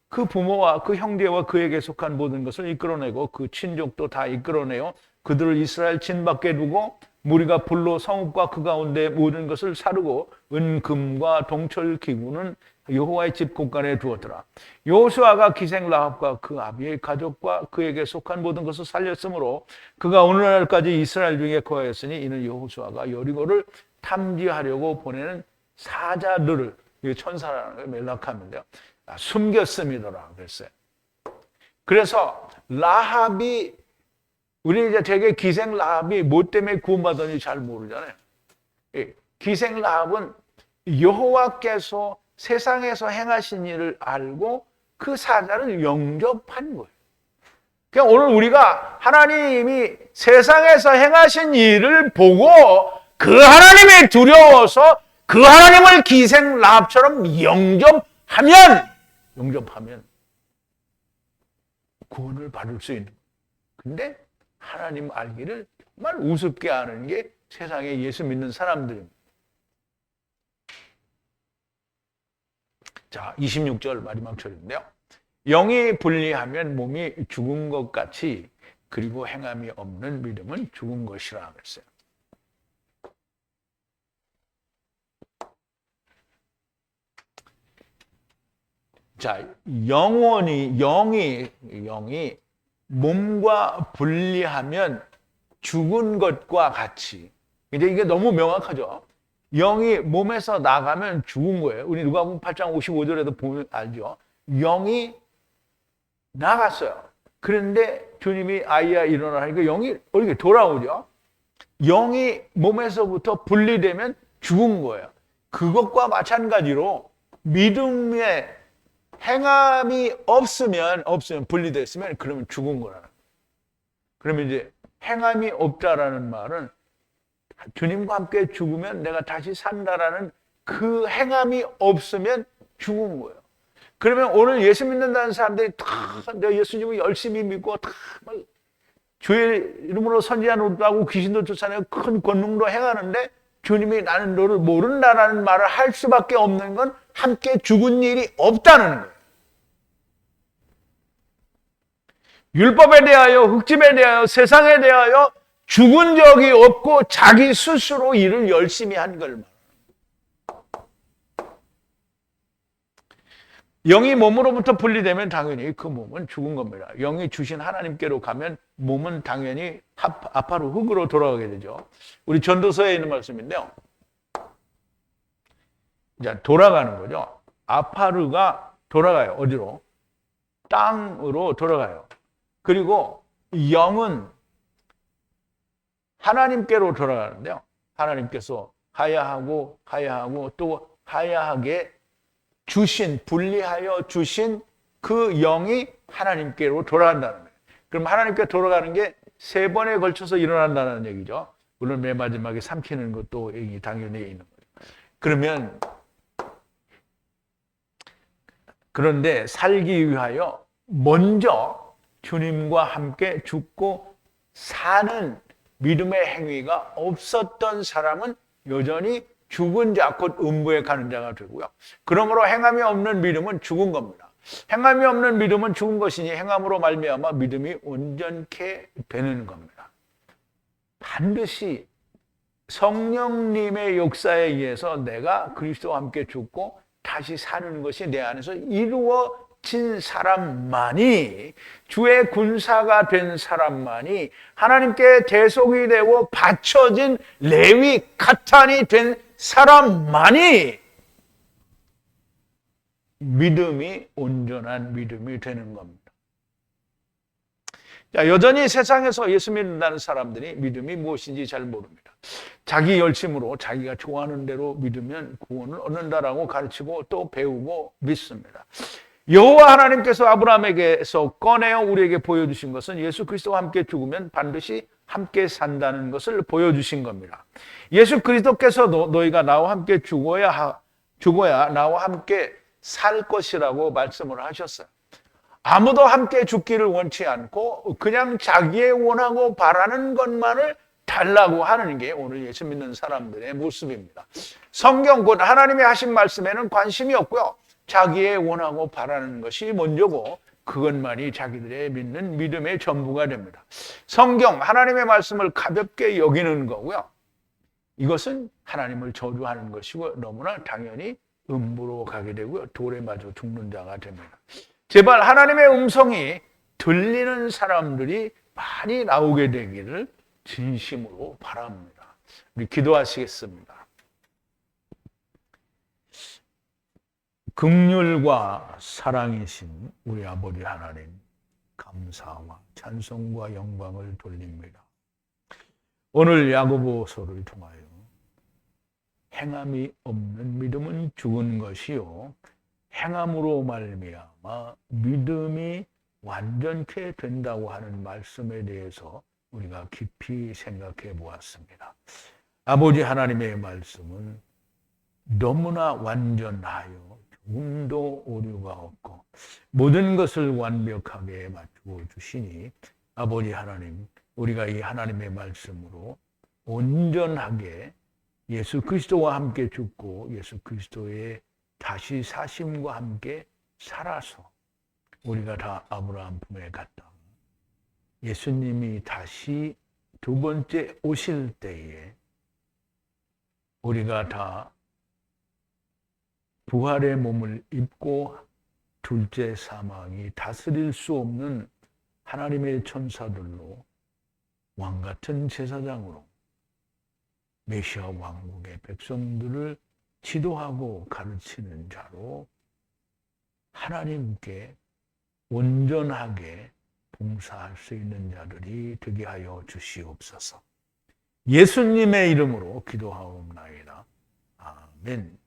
그 부모와 그 형제와 그에게 속한 모든 것을 이끌어내고 그 친족도 다 이끌어내어 그들을 이스라엘 진 밖에 두고 무리가 불로 성읍과 그 가운데 모든 것을 사르고 은금과 동철 기구는 여호와의 집 곳간에 두었더라. 여호수아가 기생 라합과 그 아비의 가족과 그에게 속한 모든 것을 살렸으므로 그가 오늘날까지 이스라엘 중에 거하였으니 이는 여호수아가 여리고를 탐지하려고 보내는 사자들을 천사라는 걸 멜락하면요 숨겼음이더라 그랬어요. 그래서 라합이 우리 이제 되게 기생 라합이 뭐 때문에 구원받았는지 잘 모르잖아요. 기생 라합은 여호와께서 세상에서 행하신 일을 알고 그 사자를 영접한 거예요. 그냥 오늘 우리가 하나님이 세상에서 행하신 일을 보고 그 하나님이 두려워서 그 하나님을 기생 라합처럼 영접하면 구원을 받을 수 있는 거예요. 근데 하나님 알기를 정말 우습게 하는 게 세상에 예수 믿는 사람들입니다. 자, 26절 마지막 절인데요. 영이 분리하면 몸이 죽은 것 같이 그리고 행함이 없는 믿음은 죽은 것이라 그랬어요. 자, 영이 몸과 분리하면 죽은 것과 같이. 이제 이게 너무 명확하죠. 영이 몸에서 나가면 죽은 거예요. 우리 누가복음 8장 55절에도 보면 알죠. 영이 나갔어요. 그런데 주님이 아이야 일어나 하니까 영이 어떻게 돌아오죠? 영이 몸에서부터 분리되면 죽은 거예요. 그것과 마찬가지로 믿음의 행함이 없으면 분리됐으면 그러면 죽은 거라는 거예요. 그러면 이제 행함이 없다라는 말은 주님과 함께 죽으면 내가 다시 산다라는 그 행함이 없으면 죽은 거예요. 그러면 오늘 예수 믿는다는 사람들이 다 내가 예수님을 열심히 믿고 다 주의 이름으로 선지자노도 하고 귀신도 쫓아내고 큰 권능도 행하는데 주님이 나는 너를 모른다라는 말을 할 수밖에 없는 건 함께 죽은 일이 없다는 거예요. 율법에 대하여, 흑집에 대하여, 세상에 대하여 죽은 적이 없고 자기 스스로 일을 열심히 한 걸 말합니다. 영이 몸으로부터 분리되면 당연히 그 몸은 죽은 겁니다. 영이 주신 하나님께로 가면 몸은 당연히 아파로 흙으로 돌아가게 되죠. 우리 전도서에 있는 말씀인데요. 이제 돌아가는 거죠. 아파르가 돌아가요. 어디로? 땅으로 돌아가요. 그리고 영은 하나님께로 돌아가는데요. 하나님께서 하야하고 또 하야하게 주신, 분리하여 주신 그 영이 하나님께로 돌아간다는 거예요. 그럼 하나님께 돌아가는 게 3번에 걸쳐서 일어난다는 얘기죠. 물론 맨 마지막에 삼키는 것도 당연히 있는 거예요. 그런데 살기 위하여 먼저 주님과 함께 죽고 사는 믿음의 행위가 없었던 사람은 여전히 죽은 자, 곧 음부에 가는 자가 되고요. 그러므로 행함이 없는 믿음은 죽은 겁니다. 행함이 없는 믿음은 죽은 것이니 행함으로 말미암아 믿음이 온전케 되는 겁니다. 반드시 성령님의 역사에 의해서 내가 그리스도와 함께 죽고 다시 사는 것이 내 안에서 이루어진 사람만이, 주의 군사가 된 사람만이, 하나님께 대속이 되고 바쳐진 레위 카탄이 된 사람만이 믿음이 온전한 믿음이 되는 겁니다. 자, 여전히 세상에서 예수 믿는다는 사람들이 믿음이 무엇인지 잘 모릅니다. 자기 열심으로 자기가 좋아하는 대로 믿으면 구원을 얻는다라고 가르치고 또 배우고 믿습니다. 여호와 하나님께서 아브라함에게서 꺼내어 우리에게 보여주신 것은 예수 그리스도와 함께 죽으면 반드시 함께 산다는 것을 보여주신 겁니다. 예수 그리스도께서 너희가 나와 함께 죽어야 나와 함께 살 것이라고 말씀을 하셨어요. 아무도 함께 죽기를 원치 않고 그냥 자기의 원하고 바라는 것만을 달라고 하는 게 오늘 예수 믿는 사람들의 모습입니다. 성경 곧 하나님이 하신 말씀에는 관심이 없고요. 자기의 원하고 바라는 것이 먼저고 그것만이 자기들의 믿는 믿음의 전부가 됩니다. 성경, 하나님의 말씀을 가볍게 여기는 거고요. 이것은 하나님을 저주하는 것이고 너무나 당연히 음부로 가게 되고요. 돌에 맞아 죽는 자가 됩니다. 제발 하나님의 음성이 들리는 사람들이 많이 나오게 되기를 진심으로 바랍니다. 우리 기도하시겠습니다. 긍휼과 사랑이신 우리 아버지 하나님, 감사와 찬송과 영광을 돌립니다. 오늘 야고보서를 통하여 행함이 없는 믿음은 죽은 것이요 행함으로 말미암아 믿음이 완전케 된다고 하는 말씀에 대해서 우리가 깊이 생각해 보았습니다. 아버지 하나님의 말씀은 너무나 완전하여 조금도 오류가 없고 모든 것을 완벽하게 맞추어 주시니 아버지 하나님, 우리가 이 하나님의 말씀으로 온전하게 예수 그리스도와 함께 죽고 예수 그리스도의 다시 사심과 함께 살아서 우리가 다 아브라함 품에 갔다. 예수님이 다시 두 번째 오실 때에 우리가 다 부활의 몸을 입고 둘째 사망이 다스릴 수 없는 하나님의 천사들로 왕같은 제사장으로 메시아 왕국의 백성들을 지도하고 가르치는 자로 하나님께 온전하게 봉사할 수 있는 자들이 되게 하여 주시옵소서. 예수님의 이름으로 기도하옵나이다. 아멘.